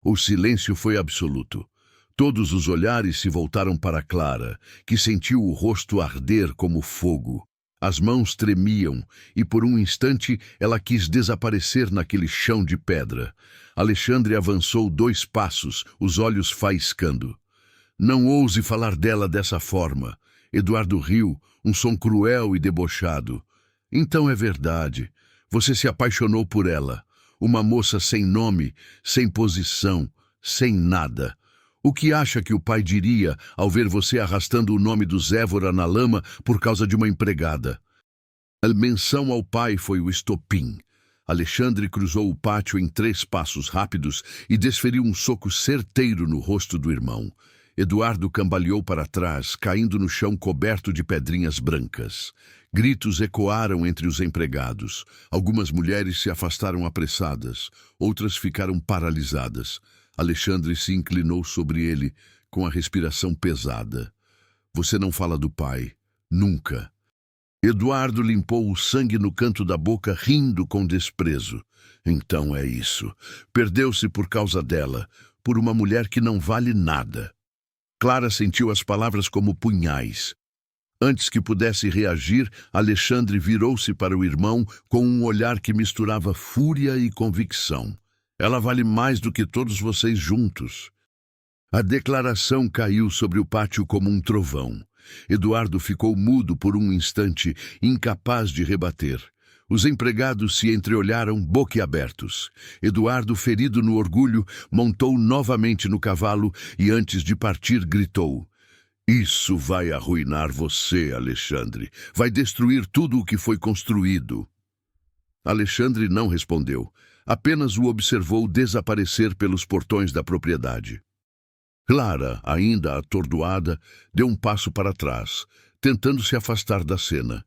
O silêncio foi absoluto. Todos os olhares se voltaram para Clara, que sentiu o rosto arder como fogo. As mãos tremiam e por um instante ela quis desaparecer naquele chão de pedra. Alexandre avançou 2 passos, os olhos faiscando. Não ouse falar dela dessa forma. Eduardo riu, um som cruel e debochado. Então é verdade. Você se apaixonou por ela. Uma moça sem nome, sem posição, sem nada. O que acha que o pai diria ao ver você arrastando o nome do Zévora na lama por causa de uma empregada? A menção ao pai foi o estopim. Alexandre cruzou o pátio em 3 passos rápidos e desferiu um soco certeiro no rosto do irmão. Eduardo cambaleou para trás, caindo no chão coberto de pedrinhas brancas. Gritos ecoaram entre os empregados. Algumas mulheres se afastaram apressadas, outras ficaram paralisadas. Alexandre se inclinou sobre ele, com a respiração pesada. Você não fala do pai. Nunca. Eduardo limpou o sangue no canto da boca, rindo com desprezo. Então é isso. Perdeu-se por causa dela, por uma mulher que não vale nada. Clara sentiu as palavras como punhais. Antes que pudesse reagir, Alexandre virou-se para o irmão com um olhar que misturava fúria e convicção. Ela vale mais do que todos vocês juntos. A declaração caiu sobre o pátio como um trovão. Eduardo ficou mudo por um instante, incapaz de rebater. Os empregados se entreolharam boquiabertos. Eduardo, ferido no orgulho, montou novamente no cavalo e, antes de partir, gritou: Isso vai arruinar você, Alexandre. Vai destruir tudo o que foi construído. Alexandre não respondeu. Apenas o observou desaparecer pelos portões da propriedade. Clara, ainda atordoada, deu um passo para trás, tentando se afastar da cena.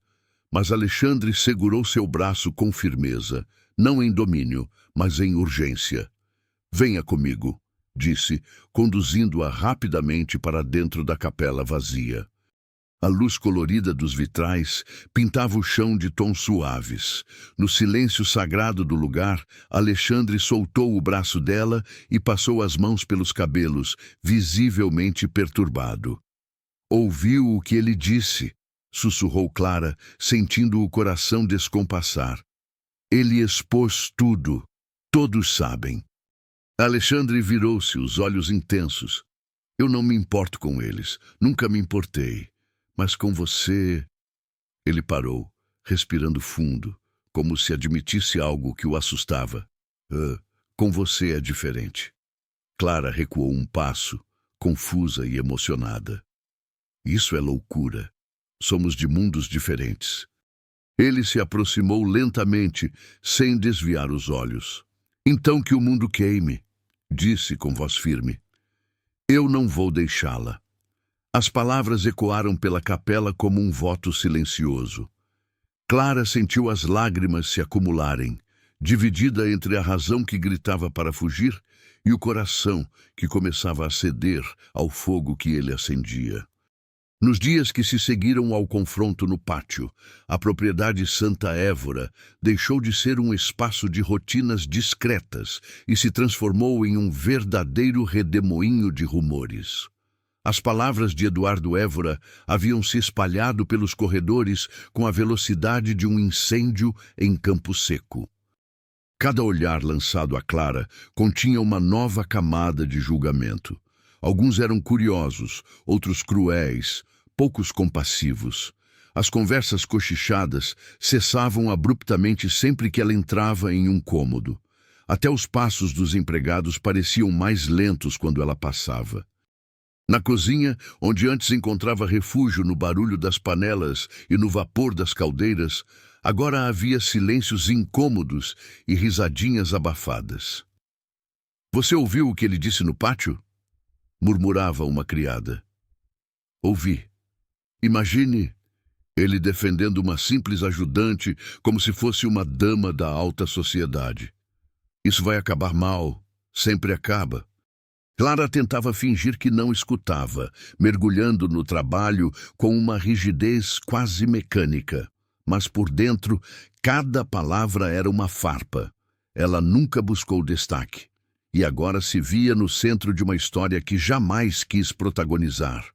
Mas Alexandre segurou seu braço com firmeza, não em domínio, mas em urgência. Venha comigo, disse, conduzindo-a rapidamente para dentro da capela vazia. A luz colorida dos vitrais pintava o chão de tons suaves. No silêncio sagrado do lugar, Alexandre soltou o braço dela e passou as mãos pelos cabelos, visivelmente perturbado. Ouviu o que ele disse, sussurrou Clara, sentindo o coração descompassar. Ele expôs tudo. Todos sabem. Alexandre virou-se, os olhos intensos. Eu não me importo com eles. Nunca me importei. Mas com você... Ele parou, respirando fundo, como se admitisse algo que o assustava. Com você é diferente. Clara recuou um passo, confusa e emocionada. Isso é loucura. Somos de mundos diferentes. Ele se aproximou lentamente, sem desviar os olhos. Então que o mundo queime, disse com voz firme. Eu não vou deixá-la. As palavras ecoaram pela capela como um voto silencioso. Clara sentiu as lágrimas se acumularem, dividida entre a razão que gritava para fugir e o coração que começava a ceder ao fogo que ele acendia. Nos dias que se seguiram ao confronto no pátio, a propriedade Santa Évora deixou de ser um espaço de rotinas discretas e se transformou em um verdadeiro redemoinho de rumores. As palavras de Eduardo Évora haviam se espalhado pelos corredores com a velocidade de um incêndio em campo seco. Cada olhar lançado a Clara continha uma nova camada de julgamento. Alguns eram curiosos, outros cruéis, poucos compassivos. As conversas cochichadas cessavam abruptamente sempre que ela entrava em um cômodo. Até os passos dos empregados pareciam mais lentos quando ela passava. Na cozinha, onde antes encontrava refúgio no barulho das panelas e no vapor das caldeiras, agora havia silêncios incômodos e risadinhas abafadas. Você ouviu o que ele disse no pátio? Murmurava uma criada. Ouvi. Imagine ele defendendo uma simples ajudante como se fosse uma dama da alta sociedade. Isso vai acabar mal. Sempre acaba. Clara tentava fingir que não escutava, mergulhando no trabalho com uma rigidez quase mecânica. Mas por dentro, cada palavra era uma farpa. Ela nunca buscou destaque. E agora se via no centro de uma história que jamais quis protagonizar.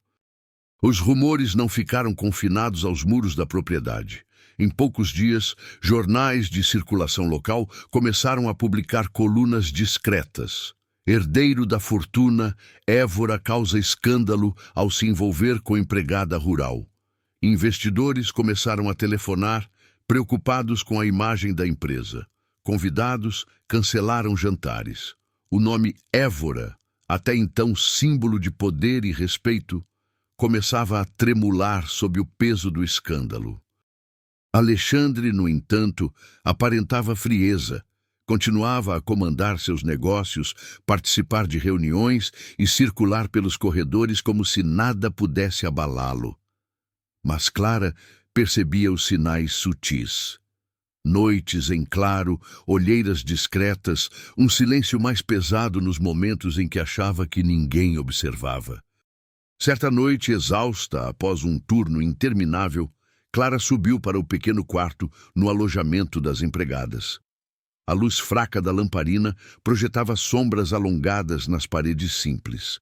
Os rumores não ficaram confinados aos muros da propriedade. Em poucos dias, jornais de circulação local começaram a publicar colunas discretas. Herdeiro da fortuna, Évora causa escândalo ao se envolver com empregada rural. Investidores começaram a telefonar, preocupados com a imagem da empresa. Convidados cancelaram jantares. O nome Évora, até então símbolo de poder e respeito, começava a tremular sob o peso do escândalo. Alexandre, no entanto, aparentava frieza. Continuava a comandar seus negócios, participar de reuniões e circular pelos corredores como se nada pudesse abalá-lo. Mas Clara percebia os sinais sutis. Noites em claro, olheiras discretas, um silêncio mais pesado nos momentos em que achava que ninguém observava. Certa noite, exausta após um turno interminável, Clara subiu para o pequeno quarto no alojamento das empregadas. A luz fraca da lamparina projetava sombras alongadas nas paredes simples.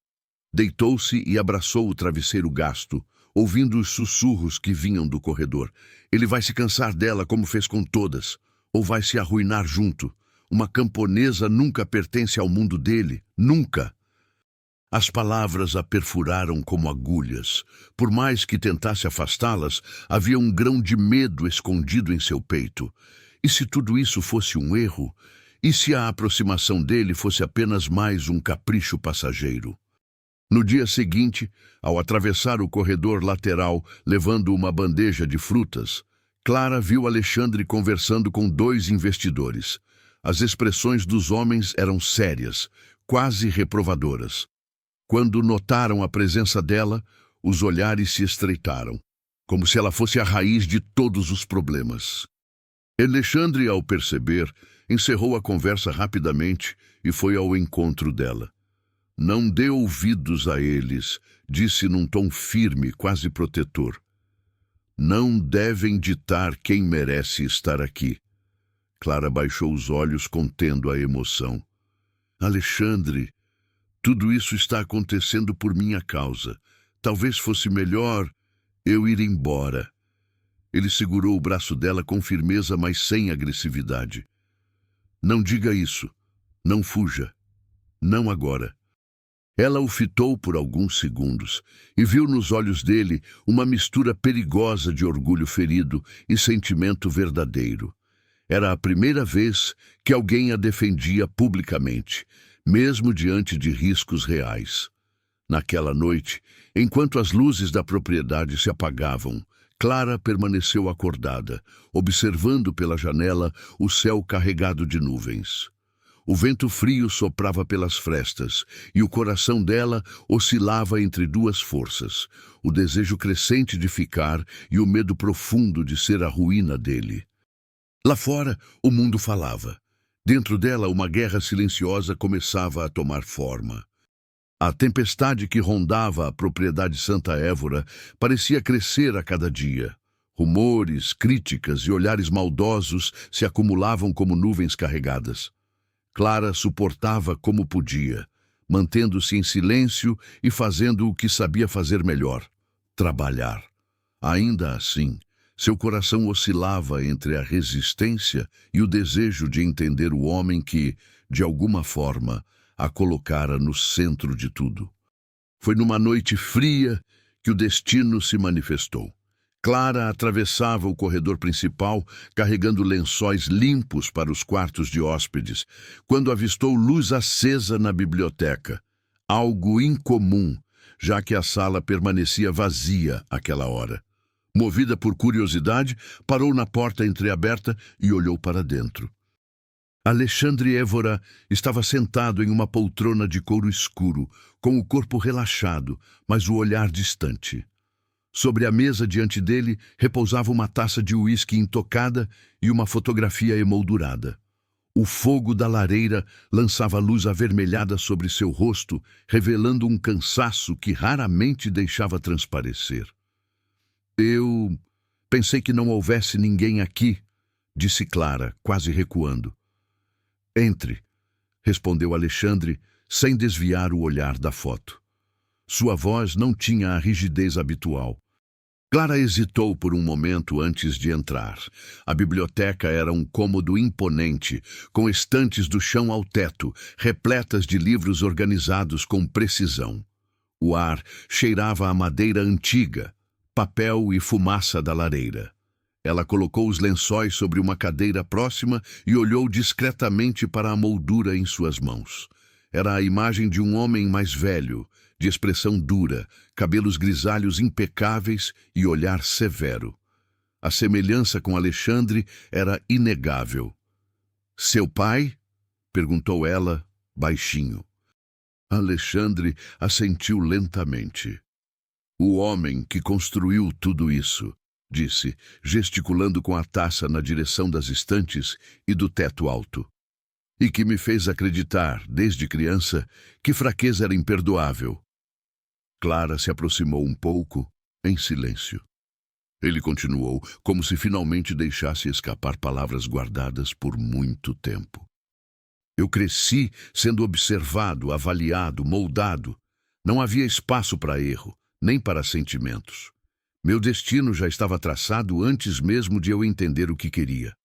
Deitou-se e abraçou o travesseiro gasto, ouvindo os sussurros que vinham do corredor. Ele vai se cansar dela como fez com todas, ou vai se arruinar junto. Uma camponesa nunca pertence ao mundo dele, nunca. As palavras a perfuraram como agulhas. Por mais que tentasse afastá-las, havia um grão de medo escondido em seu peito. E se tudo isso fosse um erro? E se a aproximação dele fosse apenas mais um capricho passageiro? No dia seguinte, ao atravessar o corredor lateral levando uma bandeja de frutas, Clara viu Alexandre conversando com 2 investidores. As expressões dos homens eram sérias, quase reprovadoras. Quando notaram a presença dela, os olhares se estreitaram, como se ela fosse a raiz de todos os problemas. Alexandre, ao perceber, encerrou a conversa rapidamente e foi ao encontro dela. Não dê ouvidos a eles, disse num tom firme, quase protetor. Não devem ditar quem merece estar aqui. Clara baixou os olhos, contendo a emoção. Alexandre, tudo isso está acontecendo por minha causa. Talvez fosse melhor eu ir embora. Ele segurou o braço dela com firmeza, mas sem agressividade. Não diga isso. Não fuja. Não agora. Ela o fitou por alguns segundos e viu nos olhos dele uma mistura perigosa de orgulho ferido e sentimento verdadeiro. Era a primeira vez que alguém a defendia publicamente, mesmo diante de riscos reais. Naquela noite, enquanto as luzes da propriedade se apagavam, Clara permaneceu acordada, observando pela janela o céu carregado de nuvens. O vento frio soprava pelas frestas e o coração dela oscilava entre 2 forças, o desejo crescente de ficar e o medo profundo de ser a ruína dele. Lá fora, o mundo falava. Dentro dela, uma guerra silenciosa começava a tomar forma. A tempestade que rondava a propriedade Santa Évora parecia crescer a cada dia. Rumores, críticas e olhares maldosos se acumulavam como nuvens carregadas. Clara suportava como podia, mantendo-se em silêncio e fazendo o que sabia fazer melhor: trabalhar. Ainda assim, seu coração oscilava entre a resistência e o desejo de entender o homem que, de alguma forma, a colocara no centro de tudo. Foi numa noite fria que o destino se manifestou. Clara atravessava o corredor principal, carregando lençóis limpos para os quartos de hóspedes, quando avistou luz acesa na biblioteca. Algo incomum, já que a sala permanecia vazia àquela hora. Movida por curiosidade, parou na porta entreaberta e olhou para dentro. Alexandre Évora estava sentado em uma poltrona de couro escuro, com o corpo relaxado, mas o olhar distante. Sobre a mesa diante dele repousava uma taça de uísque intocada e uma fotografia emoldurada. O fogo da lareira lançava luz avermelhada sobre seu rosto, revelando um cansaço que raramente deixava transparecer. Eu pensei que não houvesse ninguém aqui, disse Clara, quase recuando. Entre, respondeu Alexandre, sem desviar o olhar da foto. Sua voz não tinha a rigidez habitual. Clara hesitou por um momento antes de entrar. A biblioteca era um cômodo imponente, com estantes do chão ao teto, repletas de livros organizados com precisão. O ar cheirava a madeira antiga, papel e fumaça da lareira. Ela colocou os lençóis sobre uma cadeira próxima e olhou discretamente para a moldura em suas mãos. Era a imagem de um homem mais velho, de expressão dura, cabelos grisalhos impecáveis e olhar severo. A semelhança com Alexandre era inegável. "Seu pai?" perguntou ela, baixinho. Alexandre assentiu lentamente. "O homem que construiu tudo isso", disse, gesticulando com a taça na direção das estantes e do teto alto. "E que me fez acreditar, desde criança, que fraqueza era imperdoável." Clara se aproximou um pouco, em silêncio. Ele continuou, como se finalmente deixasse escapar palavras guardadas por muito tempo. "Eu cresci sendo observado, avaliado, moldado. Não havia espaço para erro, nem para sentimentos. Meu destino já estava traçado antes mesmo de eu entender o que queria."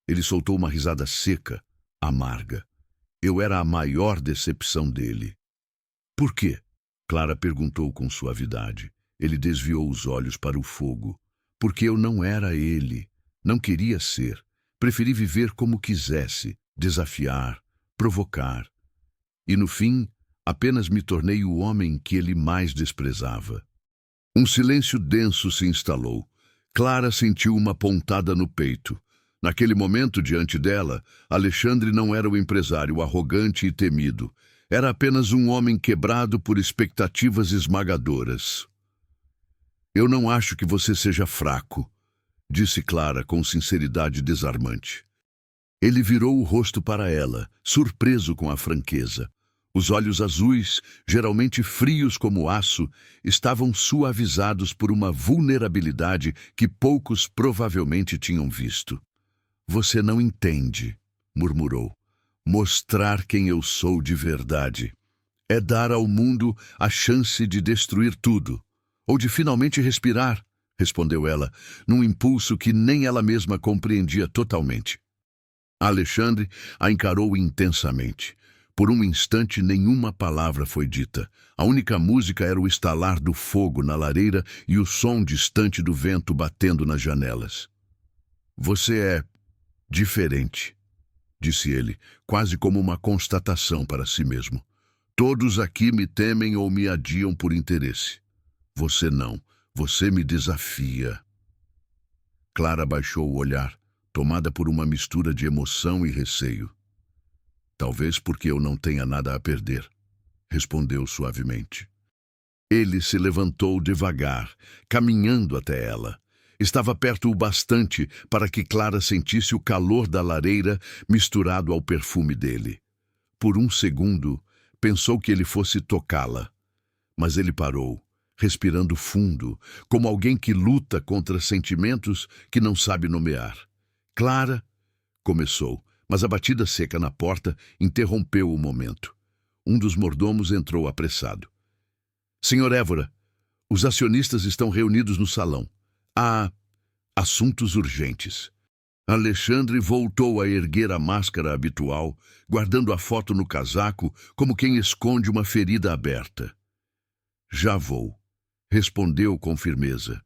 Ele soltou uma risada seca, amarga. Eu era a maior decepção dele. "Por quê?" Clara perguntou com suavidade. Ele desviou os olhos para o fogo. "Porque eu não era ele. Não queria ser. Preferi viver como quisesse, desafiar, provocar. E no fim, apenas me tornei o homem que ele mais desprezava." Um silêncio denso se instalou. Clara sentiu uma pontada no peito. Naquele momento, diante dela, Alexandre não era o empresário arrogante e temido. Era apenas um homem quebrado por expectativas esmagadoras. "Eu não acho que você seja fraco", disse Clara com sinceridade desarmante. Ele virou o rosto para ela, surpreso com a franqueza. Os olhos azuis, geralmente frios como aço, estavam suavizados por uma vulnerabilidade que poucos provavelmente tinham visto. "Você não entende", murmurou. "Mostrar quem eu sou de verdade é dar ao mundo a chance de destruir tudo, ou de finalmente respirar", respondeu ela, num impulso que nem ela mesma compreendia totalmente. Alexandre a encarou intensamente. Por um instante, nenhuma palavra foi dita. A única música era o estalar do fogo na lareira e o som distante do vento batendo nas janelas. "Você é diferente", disse ele, quase como uma constatação para si mesmo. "Todos aqui me temem ou me adiam por interesse. Você não. Você me desafia." Clara baixou o olhar, tomada por uma mistura de emoção e receio. "Talvez porque eu não tenha nada a perder", respondeu suavemente. Ele se levantou devagar, caminhando até ela. Estava perto o bastante para que Clara sentisse o calor da lareira misturado ao perfume dele. Por um segundo, pensou que ele fosse tocá-la. Mas ele parou, respirando fundo, como alguém que luta contra sentimentos que não sabe nomear. "Clara", começou, mas a batida seca na porta interrompeu o momento. Um dos mordomos entrou apressado. "Senhor Évora, os acionistas estão reunidos no salão. Há assuntos urgentes." Alexandre voltou a erguer a máscara habitual, guardando a foto no casaco como quem esconde uma ferida aberta. "Já vou", respondeu com firmeza.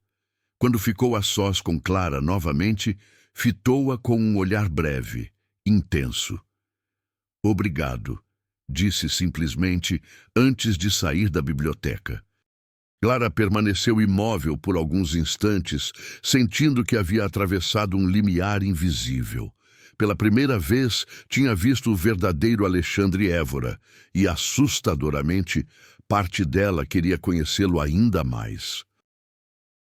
Quando ficou a sós com Clara novamente, fitou-a com um olhar breve, intenso. "Obrigado", disse simplesmente antes de sair da biblioteca. Clara permaneceu imóvel por alguns instantes, sentindo que havia atravessado um limiar invisível. Pela primeira vez, tinha visto o verdadeiro Alexandre Évora, e, assustadoramente, parte dela queria conhecê-lo ainda mais.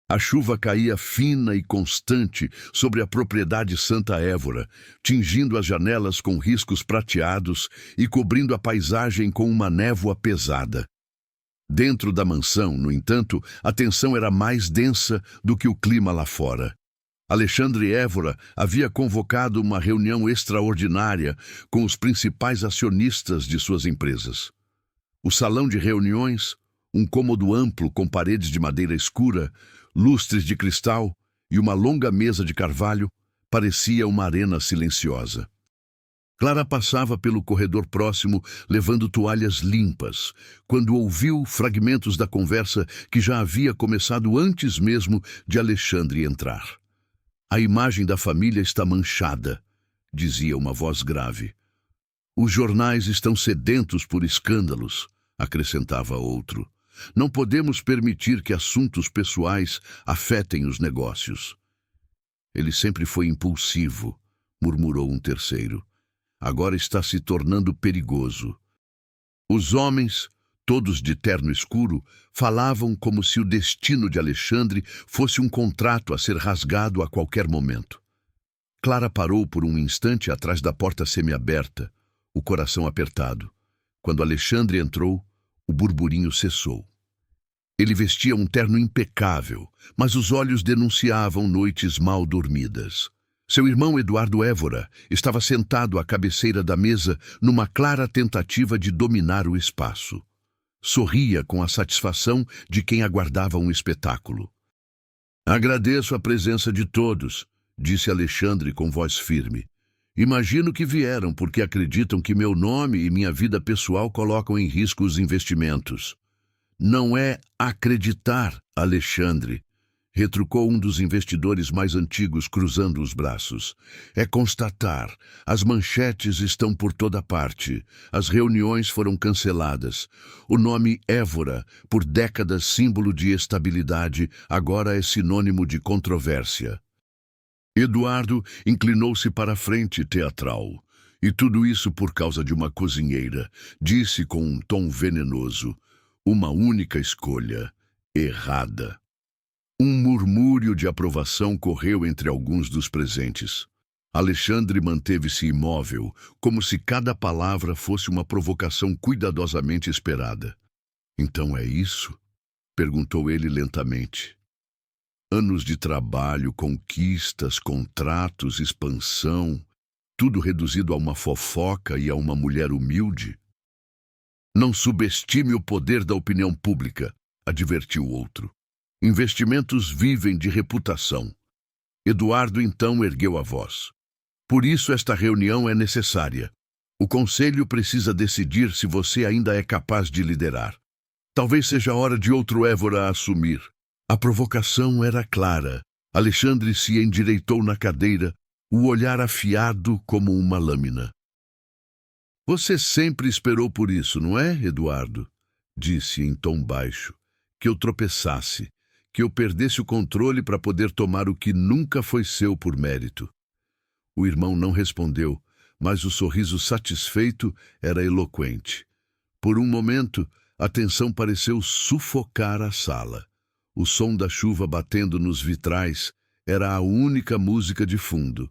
A chuva caía fina e constante sobre a propriedade Santa Évora, tingindo as janelas com riscos prateados e cobrindo a paisagem com uma névoa pesada. Dentro da mansão, no entanto, a tensão era mais densa do que o clima lá fora. Alexandre Évora havia convocado uma reunião extraordinária com os principais acionistas de suas empresas. O salão de reuniões, um cômodo amplo com paredes de madeira escura, lustres de cristal e uma longa mesa de carvalho, parecia uma arena silenciosa. Clara passava pelo corredor próximo, levando toalhas limpas, quando ouviu fragmentos da conversa que já havia começado antes mesmo de Alexandre entrar. A imagem da família está manchada, dizia uma voz grave. Os jornais estão sedentos por escândalos, acrescentava outro. Não podemos permitir que assuntos pessoais afetem os negócios. Ele sempre foi impulsivo, murmurou um terceiro. Agora está se tornando perigoso. Os homens, todos de terno escuro, falavam como se o destino de Alexandre fosse um contrato a ser rasgado a qualquer momento. Clara parou por um instante atrás da porta semiaberta, o coração apertado. Quando Alexandre entrou, o burburinho cessou. Ele vestia um terno impecável, mas os olhos denunciavam noites mal dormidas. Seu irmão Eduardo Évora estava sentado à cabeceira da mesa numa clara tentativa de dominar o espaço. Sorria com a satisfação de quem aguardava um espetáculo. Agradeço a presença de todos, disse Alexandre com voz firme. Imagino que vieram porque acreditam que meu nome e minha vida pessoal colocam em risco os investimentos. Não é acreditar, Alexandre, retrucou um dos investidores mais antigos cruzando os braços. É constatar. As manchetes estão por toda parte. As reuniões foram canceladas. O nome Évora, por décadas símbolo de estabilidade, agora é sinônimo de controvérsia. Eduardo inclinou-se para a frente teatral. E tudo isso por causa de uma cozinheira, disse com um tom venenoso. Uma única escolha, errada. Um murmúrio de aprovação correu entre alguns dos presentes. Alexandre manteve-se imóvel, como se cada palavra fosse uma provocação cuidadosamente esperada. Então é isso? Perguntou ele lentamente. Anos de trabalho, conquistas, contratos, expansão, tudo reduzido a uma fofoca e a uma mulher humilde? Não subestime o poder da opinião pública, advertiu o outro. Investimentos vivem de reputação. Eduardo então ergueu a voz. Por isso esta reunião é necessária. O conselho precisa decidir se você ainda é capaz de liderar. Talvez seja a hora de outro Évora assumir. A provocação era clara. Alexandre se endireitou na cadeira, o olhar afiado como uma lâmina. Você sempre esperou por isso, não é, Eduardo? Disse em tom baixo. Que eu tropeçasse, que eu perdesse o controle para poder tomar o que nunca foi seu por mérito. O irmão não respondeu, mas o sorriso satisfeito era eloquente. Por um momento, a tensão pareceu sufocar a sala. O som da chuva batendo nos vitrais era a única música de fundo.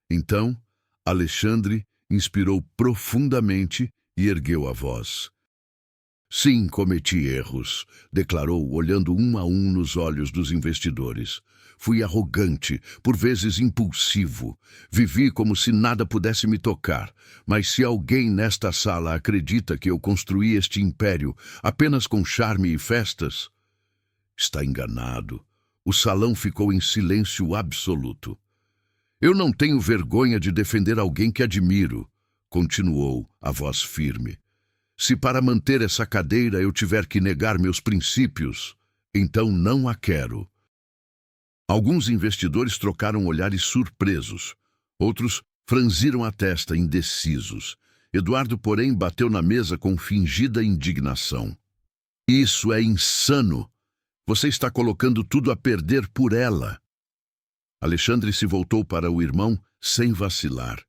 Então, Alexandre inspirou profundamente e ergueu a voz. Sim, cometi erros, declarou, olhando um a um nos olhos dos investidores. Fui arrogante, por vezes impulsivo. Vivi como se nada pudesse me tocar. Mas se alguém nesta sala acredita que eu construí este império apenas com charme e festas, está enganado. O salão ficou em silêncio absoluto. Eu não tenho vergonha de defender alguém que admiro, continuou, a voz firme. Se para manter essa cadeira eu tiver que negar meus princípios, então não a quero. Alguns investidores trocaram olhares surpresos. Outros franziram a testa, indecisos. Eduardo, porém, bateu na mesa com fingida indignação. Isso é insano! Você está colocando tudo a perder por ela. Alexandre se voltou para o irmão sem vacilar.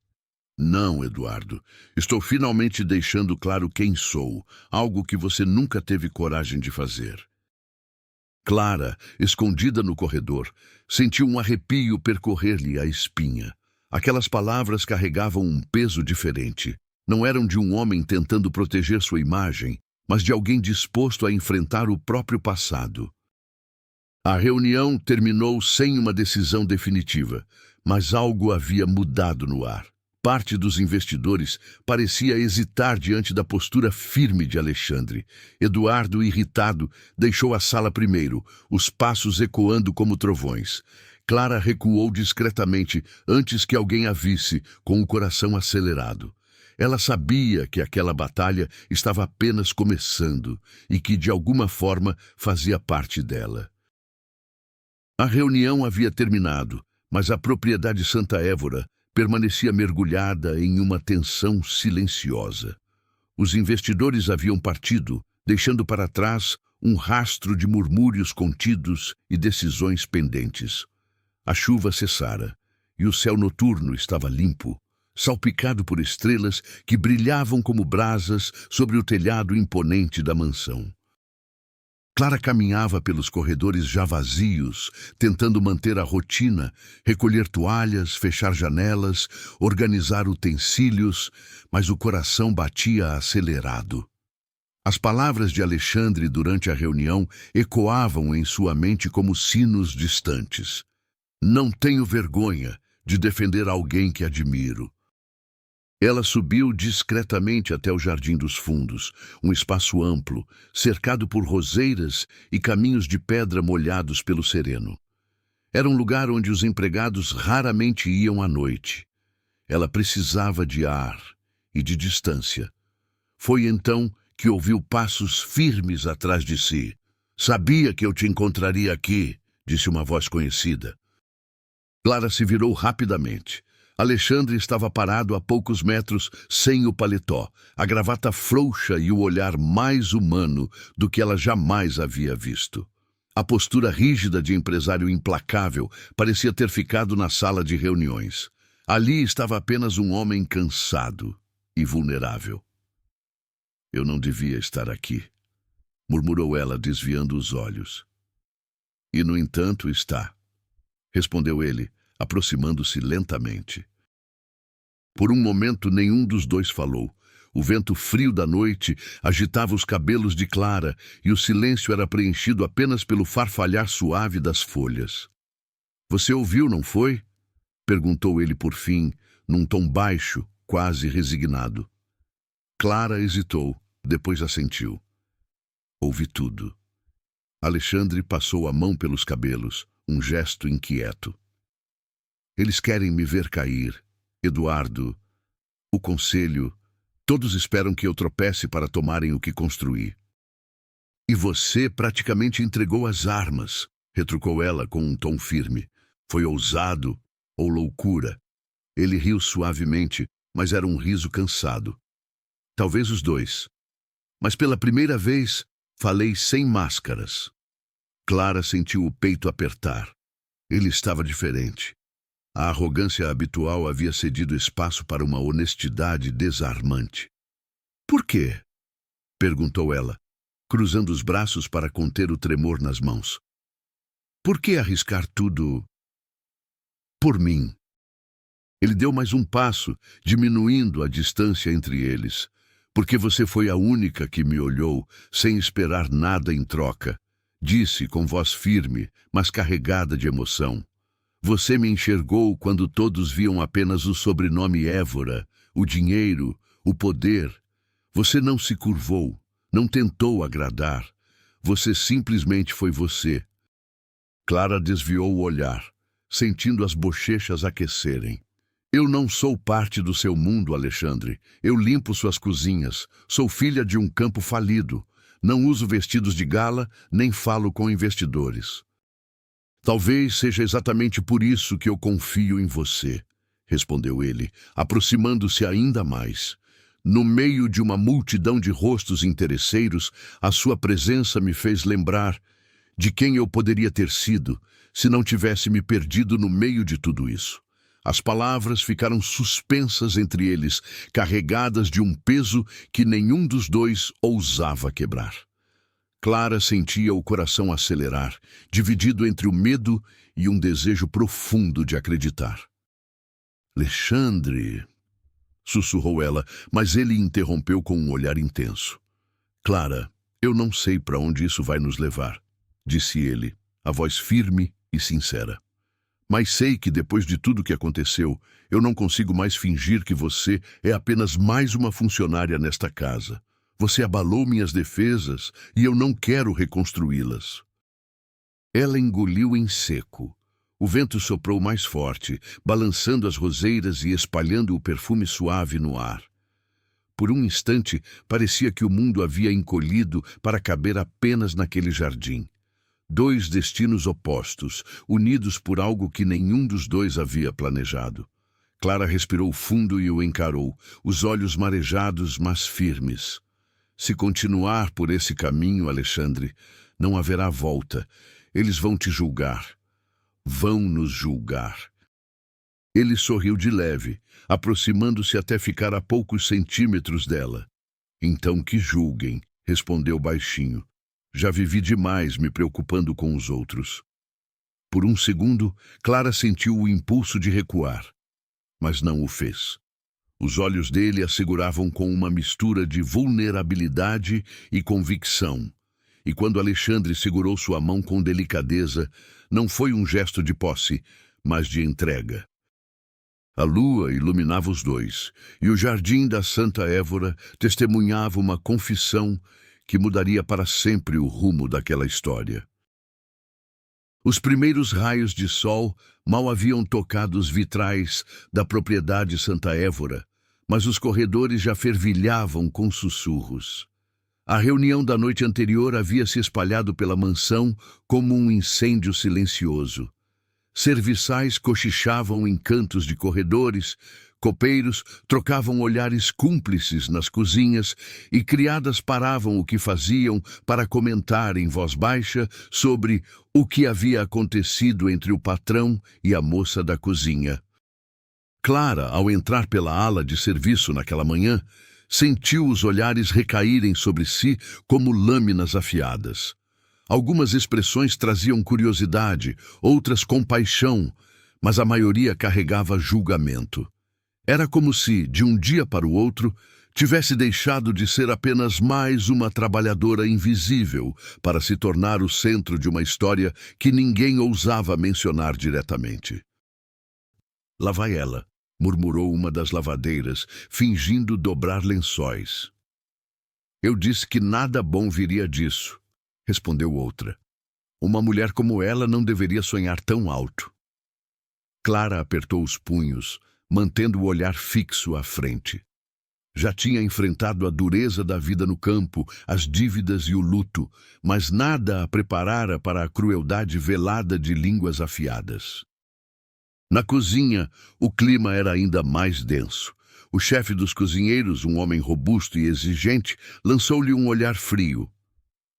Não, Eduardo. Estou finalmente deixando claro quem sou, algo que você nunca teve coragem de fazer. Clara, escondida no corredor, sentiu um arrepio percorrer-lhe a espinha. Aquelas palavras carregavam um peso diferente. Não eram de um homem tentando proteger sua imagem, mas de alguém disposto a enfrentar o próprio passado. A reunião terminou sem uma decisão definitiva, mas algo havia mudado no ar. Parte dos investidores parecia hesitar diante da postura firme de Alexandre. Eduardo, irritado, deixou a sala primeiro, os passos ecoando como trovões. Clara recuou discretamente antes que alguém a visse, com o coração acelerado. Ela sabia que aquela batalha estava apenas começando e que, de alguma forma, fazia parte dela. A reunião havia terminado, mas a propriedade Santa Évora permanecia mergulhada em uma tensão silenciosa. Os investidores haviam partido, deixando para trás um rastro de murmúrios contidos e decisões pendentes. A chuva cessara, e o céu noturno estava limpo, salpicado por estrelas que brilhavam como brasas sobre o telhado imponente da mansão. Clara caminhava pelos corredores já vazios, tentando manter a rotina, recolher toalhas, fechar janelas, organizar utensílios, mas o coração batia acelerado. As palavras de Alexandre durante a reunião ecoavam em sua mente como sinos distantes. Não tenho vergonha de defender alguém que admiro. Ela subiu discretamente até o Jardim dos Fundos, um espaço amplo, cercado por roseiras e caminhos de pedra molhados pelo sereno. Era um lugar onde os empregados raramente iam à noite. Ela precisava de ar e de distância. Foi então que ouviu passos firmes atrás de si. Sabia que eu te encontraria aqui, disse uma voz conhecida. Clara se virou rapidamente. Alexandre estava parado a poucos metros, sem o paletó, a gravata frouxa e o olhar mais humano do que ela jamais havia visto. A postura rígida de empresário implacável parecia ter ficado na sala de reuniões. Ali estava apenas um homem cansado e vulnerável. Eu não devia estar aqui, murmurou ela, desviando os olhos. E, no entanto, está, respondeu ele, aproximando-se lentamente. Por um momento, nenhum dos dois falou. O vento frio da noite agitava os cabelos de Clara e o silêncio era preenchido apenas pelo farfalhar suave das folhas. Você ouviu, não foi? Perguntou ele por fim, num tom baixo, quase resignado. Clara hesitou, depois assentiu. Ouvi tudo. Alexandre passou a mão pelos cabelos, um gesto inquieto. Eles querem me ver cair. Eduardo, o conselho, todos esperam que eu tropece para tomarem o que construí. E você praticamente entregou as armas, retrucou ela com um tom firme. Foi ousado ou loucura? Ele riu suavemente, mas era um riso cansado. Talvez os dois. Mas pela primeira vez, falei sem máscaras. Clara sentiu o peito apertar. Ele estava diferente. A arrogância habitual havia cedido espaço para uma honestidade desarmante. Por quê? Perguntou ela, cruzando os braços para conter o tremor nas mãos. Por que arriscar tudo por mim? Ele deu mais um passo, diminuindo a distância entre eles. Porque você foi a única que me olhou, sem esperar nada em troca. Disse com voz firme, mas carregada de emoção. Você me enxergou quando todos viam apenas o sobrenome Évora, o dinheiro, o poder. Você não se curvou, não tentou agradar. Você simplesmente foi você. Clara desviou o olhar, sentindo as bochechas aquecerem. Eu não sou parte do seu mundo, Alexandre. Eu limpo suas cozinhas. Sou filha de um campo falido. Não uso vestidos de gala, nem falo com investidores. Talvez seja exatamente por isso que eu confio em você, respondeu ele, aproximando-se ainda mais. No meio de uma multidão de rostos interesseiros, a sua presença me fez lembrar de quem eu poderia ter sido se não tivesse me perdido no meio de tudo isso. As palavras ficaram suspensas entre eles, carregadas de um peso que nenhum dos dois ousava quebrar. Clara sentia o coração acelerar, dividido entre o medo e um desejo profundo de acreditar. Alexandre, sussurrou ela, mas ele interrompeu com um olhar intenso. Clara, eu não sei para onde isso vai nos levar, disse ele, a voz firme e sincera. Mas sei que depois de tudo que aconteceu, eu não consigo mais fingir que você é apenas mais uma funcionária nesta casa. Você abalou minhas defesas e eu não quero reconstruí-las. Ela engoliu em seco. O vento soprou mais forte, balançando as roseiras e espalhando o perfume suave no ar. Por um instante, parecia que o mundo havia encolhido para caber apenas naquele jardim. Dois destinos opostos, unidos por algo que nenhum dos dois havia planejado. Clara respirou fundo e o encarou, os olhos marejados, mas firmes. Se continuar por esse caminho, Alexandre, não haverá volta. Eles vão te julgar. Vão nos julgar. Ele sorriu de leve, aproximando-se até ficar a poucos centímetros dela. Então que julguem, respondeu baixinho. Já vivi demais me preocupando com os outros. Por um segundo, Clara sentiu o impulso de recuar, mas não o fez. Os olhos dele a seguravam com uma mistura de vulnerabilidade e convicção. E quando Alexandre segurou sua mão com delicadeza, não foi um gesto de posse, mas de entrega. A lua iluminava os dois, e o jardim da Santa Évora testemunhava uma confissão que mudaria para sempre o rumo daquela história. Os primeiros raios de sol mal haviam tocado os vitrais da propriedade Santa Évora, mas os corredores já fervilhavam com sussurros. A reunião da noite anterior havia se espalhado pela mansão como um incêndio silencioso. Serviçais cochichavam em cantos de corredores, copeiros trocavam olhares cúmplices nas cozinhas e criadas paravam o que faziam para comentar em voz baixa sobre o que havia acontecido entre o patrão e a moça da cozinha. Clara, ao entrar pela ala de serviço naquela manhã, sentiu os olhares recaírem sobre si como lâminas afiadas. Algumas expressões traziam curiosidade, outras compaixão, mas a maioria carregava julgamento. Era como se, de um dia para o outro, tivesse deixado de ser apenas mais uma trabalhadora invisível para se tornar o centro de uma história que ninguém ousava mencionar diretamente. Lá vai ela, murmurou uma das lavadeiras, fingindo dobrar lençóis. Eu disse que nada bom viria disso, respondeu outra. Uma mulher como ela não deveria sonhar tão alto. Clara apertou os punhos, mantendo o olhar fixo à frente. Já tinha enfrentado a dureza da vida no campo, as dívidas e o luto, mas nada a preparara para a crueldade velada de línguas afiadas. Na cozinha, o clima era ainda mais denso. O chefe dos cozinheiros, um homem robusto e exigente, lançou-lhe um olhar frio.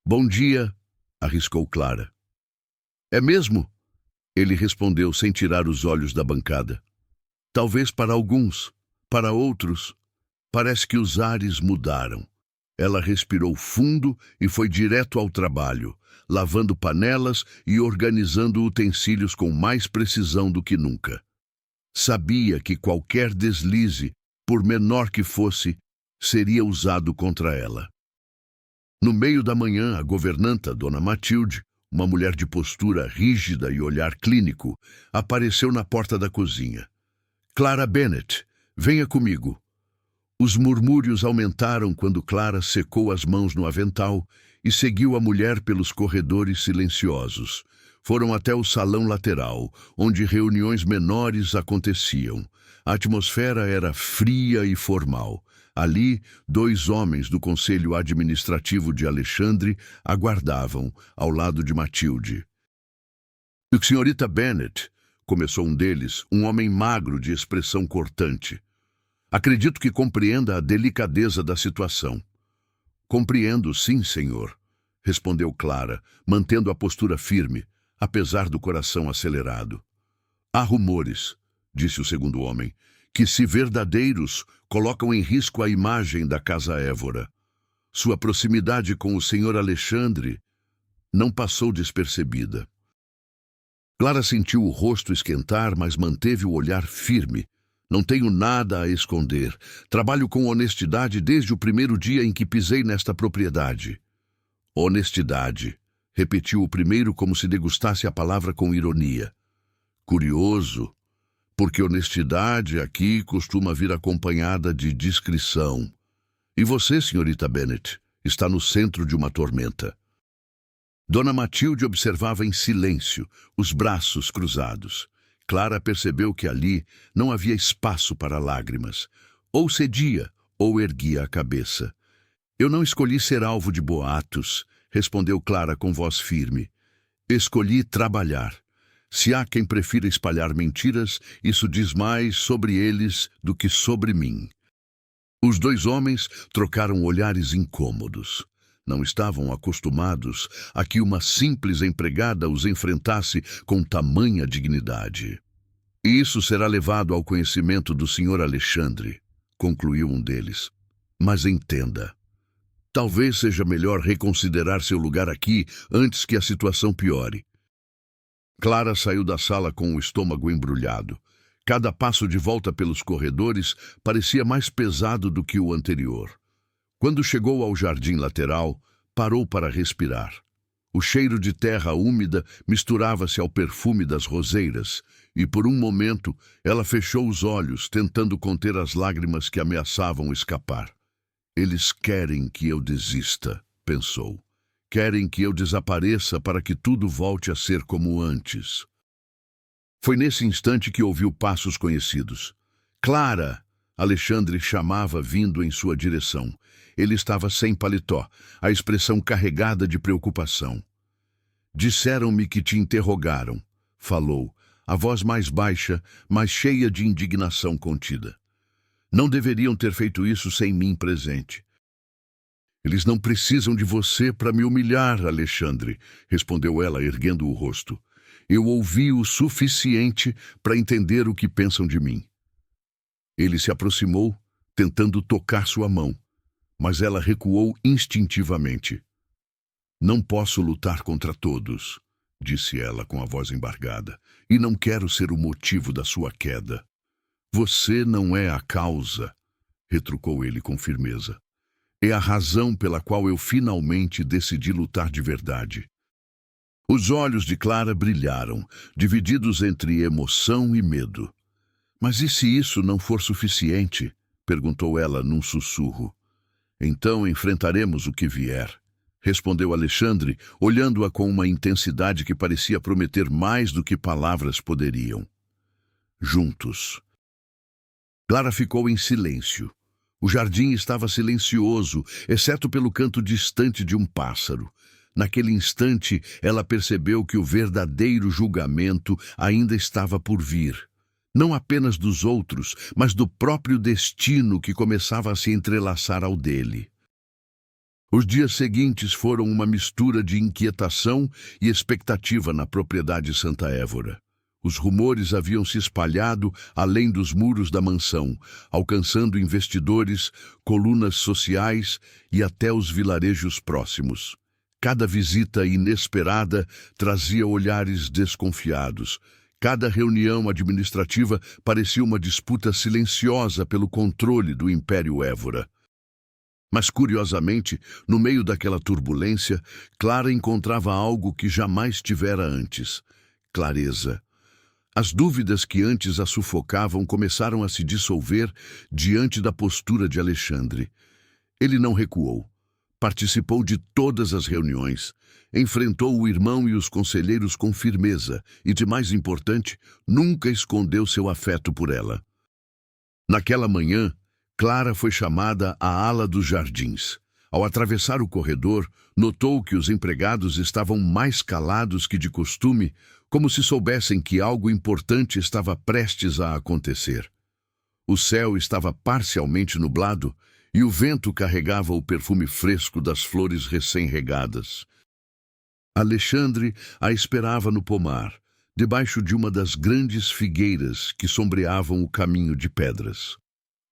Bom dia, arriscou Clara. É mesmo? Ele respondeu sem tirar os olhos da bancada. Talvez para alguns, para outros, parece que os ares mudaram. Ela respirou fundo e foi direto ao trabalho, lavando panelas e organizando utensílios com mais precisão do que nunca. Sabia que qualquer deslize, por menor que fosse, seria usado contra ela. No meio da manhã, a governanta, Dona Matilde, uma mulher de postura rígida e olhar clínico, apareceu na porta da cozinha. Clara Bennet, venha comigo. Os murmúrios aumentaram quando Clara secou as mãos no avental e seguiu a mulher pelos corredores silenciosos. Foram até o salão lateral, onde reuniões menores aconteciam. A atmosfera era fria e formal. Ali, dois homens do Conselho Administrativo de Alexandre aguardavam, ao lado de Matilde. Senhorita Bennet, começou um deles, um homem magro de expressão cortante. Acredito que compreenda a delicadeza da situação. Compreendo, sim, senhor, respondeu Clara, mantendo a postura firme, apesar do coração acelerado. Há rumores, disse o segundo homem, que, se verdadeiros, colocam em risco a imagem da Casa Évora. Sua proximidade com o senhor Alexandre não passou despercebida. Clara sentiu o rosto esquentar, mas manteve o olhar firme. Não tenho nada a esconder. Trabalho com honestidade desde o primeiro dia em que pisei nesta propriedade. Honestidade, repetiu o primeiro como se degustasse a palavra com ironia. Curioso, porque honestidade aqui costuma vir acompanhada de discrição. E você, senhorita Bennet, está no centro de uma tormenta. Dona Matilde observava em silêncio, os braços cruzados. Clara percebeu que ali não havia espaço para lágrimas. Ou cedia, ou erguia a cabeça. Eu não escolhi ser alvo de boatos, respondeu Clara com voz firme. Escolhi trabalhar. Se há quem prefira espalhar mentiras, isso diz mais sobre eles do que sobre mim. Os dois homens trocaram olhares incômodos. Não estavam acostumados a que uma simples empregada os enfrentasse com tamanha dignidade. E isso será levado ao conhecimento do Sr. Alexandre, concluiu um deles. Mas entenda, talvez seja melhor reconsiderar seu lugar aqui antes que a situação piore. Clara saiu da sala com o estômago embrulhado. Cada passo de volta pelos corredores parecia mais pesado do que o anterior. Quando chegou ao jardim lateral, parou para respirar. O cheiro de terra úmida misturava-se ao perfume das roseiras, e por um momento ela fechou os olhos, tentando conter as lágrimas que ameaçavam escapar. Eles querem que eu desista, pensou. Querem que eu desapareça para que tudo volte a ser como antes. Foi nesse instante que ouviu passos conhecidos. Clara! Alexandre chamava vindo em sua direção. Ele estava sem paletó, a expressão carregada de preocupação. Disseram-me que te interrogaram, falou, a voz mais baixa, mas cheia de indignação contida. Não deveriam ter feito isso sem mim presente. Eles não precisam de você para me humilhar, Alexandre, respondeu ela, erguendo o rosto. Eu ouvi o suficiente para entender o que pensam de mim. Ele se aproximou, tentando tocar sua mão, mas ela recuou instintivamente. Não posso lutar contra todos, disse ela com a voz embargada, e não quero ser o motivo da sua queda. Você não é a causa, retrucou ele com firmeza. É a razão pela qual eu finalmente decidi lutar de verdade. Os olhos de Clara brilharam, divididos entre emoção e medo. Mas e se isso não for suficiente? Perguntou ela num sussurro. Então enfrentaremos o que vier, respondeu Alexandre, olhando-a com uma intensidade que parecia prometer mais do que palavras poderiam. Juntos. Clara ficou em silêncio. O jardim estava silencioso, exceto pelo canto distante de um pássaro. Naquele instante, ela percebeu que o verdadeiro julgamento ainda estava por vir. Não apenas dos outros, mas do próprio destino que começava a se entrelaçar ao dele. Os dias seguintes foram uma mistura de inquietação e expectativa na propriedade Santa Évora. Os rumores haviam se espalhado além dos muros da mansão, alcançando investidores, colunas sociais e até os vilarejos próximos. Cada visita inesperada trazia olhares desconfiados. Cada reunião administrativa parecia uma disputa silenciosa pelo controle do Império Évora. Mas, curiosamente, no meio daquela turbulência, Clara encontrava algo que jamais tivera antes: clareza. As dúvidas que antes a sufocavam começaram a se dissolver diante da postura de Alexandre. Ele não recuou. Participou de todas as reuniões, enfrentou o irmão e os conselheiros com firmeza e, de mais importante, nunca escondeu seu afeto por ela. Naquela manhã, Clara foi chamada à ala dos jardins. Ao atravessar o corredor, notou que os empregados estavam mais calados que de costume, como se soubessem que algo importante estava prestes a acontecer. O céu estava parcialmente nublado e o vento carregava o perfume fresco das flores recém-regadas. Alexandre a esperava no pomar, debaixo de uma das grandes figueiras que sombreavam o caminho de pedras.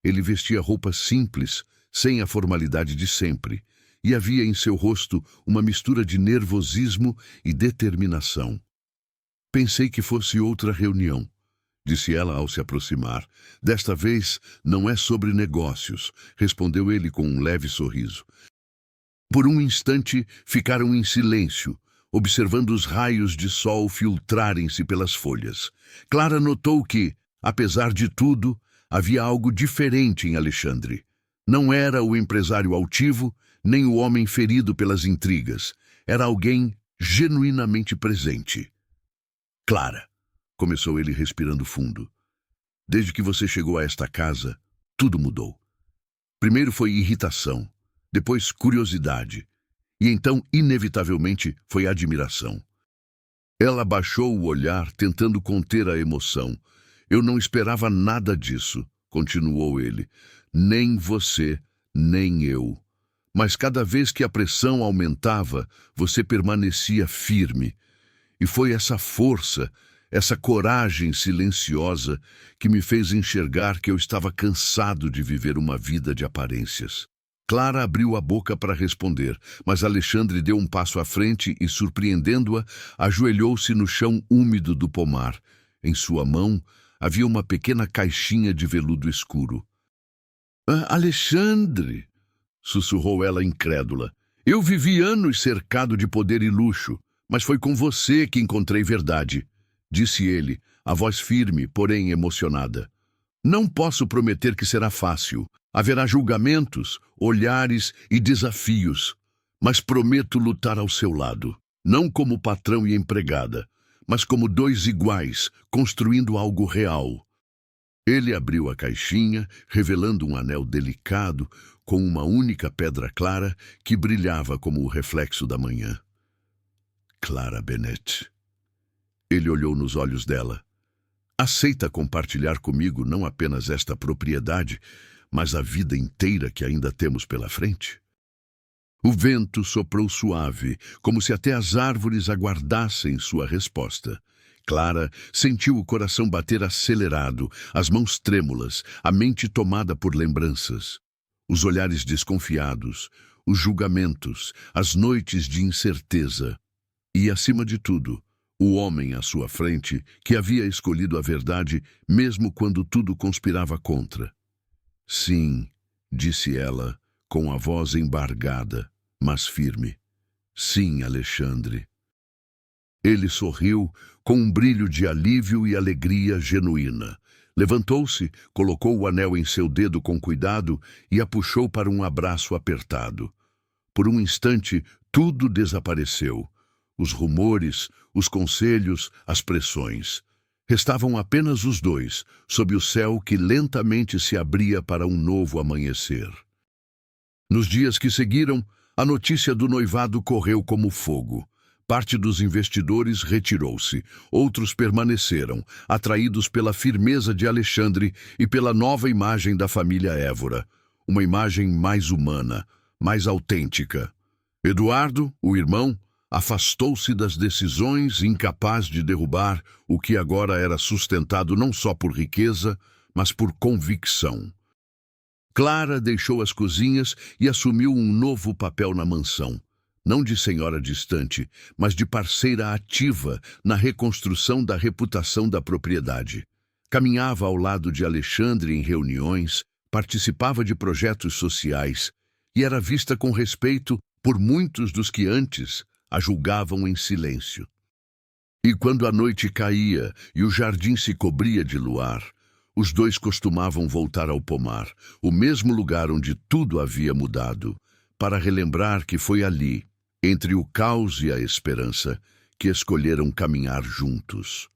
Ele vestia roupas simples, sem a formalidade de sempre, e havia em seu rosto uma mistura de nervosismo e determinação. Pensei que fosse outra reunião, disse ela ao se aproximar. Desta vez não é sobre negócios, respondeu ele com um leve sorriso. Por um instante ficaram em silêncio, observando os raios de sol filtrarem-se pelas folhas. Clara notou que, apesar de tudo, havia algo diferente em Alexandre. Não era o empresário altivo, nem o homem ferido pelas intrigas. Era alguém genuinamente presente. Clara, começou ele respirando fundo. Desde que você chegou a esta casa, tudo mudou. Primeiro foi irritação, depois curiosidade, e então, inevitavelmente, foi admiração. Ela baixou o olhar, tentando conter a emoção. Eu não esperava nada disso, continuou ele. Nem você, nem eu. Mas cada vez que a pressão aumentava, você permanecia firme. E foi essa força, essa coragem silenciosa que me fez enxergar que eu estava cansado de viver uma vida de aparências. Clara abriu a boca para responder, mas Alexandre deu um passo à frente e, surpreendendo-a, ajoelhou-se no chão úmido do pomar. Em sua mão havia uma pequena caixinha de veludo escuro. Alexandre! Sussurrou ela incrédula. Eu vivi anos cercado de poder e luxo, mas foi com você que encontrei verdade, disse ele, a voz firme, porém emocionada. Não posso prometer que será fácil. Haverá julgamentos, olhares e desafios, mas prometo lutar ao seu lado, não como patrão e empregada, mas como dois iguais, construindo algo real. Ele abriu a caixinha, revelando um anel delicado com uma única pedra clara que brilhava como o reflexo da manhã. Clara Bennett. Ele olhou nos olhos dela. Aceita compartilhar comigo não apenas esta propriedade, mas a vida inteira que ainda temos pela frente? O vento soprou suave, como se até as árvores aguardassem sua resposta. Clara sentiu o coração bater acelerado, as mãos trêmulas, a mente tomada por lembranças. Os olhares desconfiados, os julgamentos, as noites de incerteza. E, acima de tudo, o homem à sua frente que havia escolhido a verdade mesmo quando tudo conspirava contra. Sim, disse ela, com a voz embargada, mas firme. Sim, Alexandre. Ele sorriu com um brilho de alívio e alegria genuína. Levantou-se, colocou o anel em seu dedo com cuidado e a puxou para um abraço apertado. Por um instante, tudo desapareceu. Os rumores, os conselhos, as pressões. Restavam apenas os dois, sob o céu que lentamente se abria para um novo amanhecer. Nos dias que seguiram, a notícia do noivado correu como fogo. Parte dos investidores retirou-se, outros permaneceram, atraídos pela firmeza de Alexandre e pela nova imagem da família Évora. Uma imagem mais humana, mais autêntica. Eduardo, o irmão, afastou-se das decisões, incapaz de derrubar o que agora era sustentado não só por riqueza, mas por convicção. Clara deixou as cozinhas e assumiu um novo papel na mansão, não de senhora distante, mas de parceira ativa na reconstrução da reputação da propriedade. Caminhava ao lado de Alexandre em reuniões, participava de projetos sociais e era vista com respeito por muitos dos que antes a julgavam em silêncio. E quando a noite caía e o jardim se cobria de luar, os dois costumavam voltar ao pomar, o mesmo lugar onde tudo havia mudado, para relembrar que foi ali, entre o caos e a esperança, que escolheram caminhar juntos.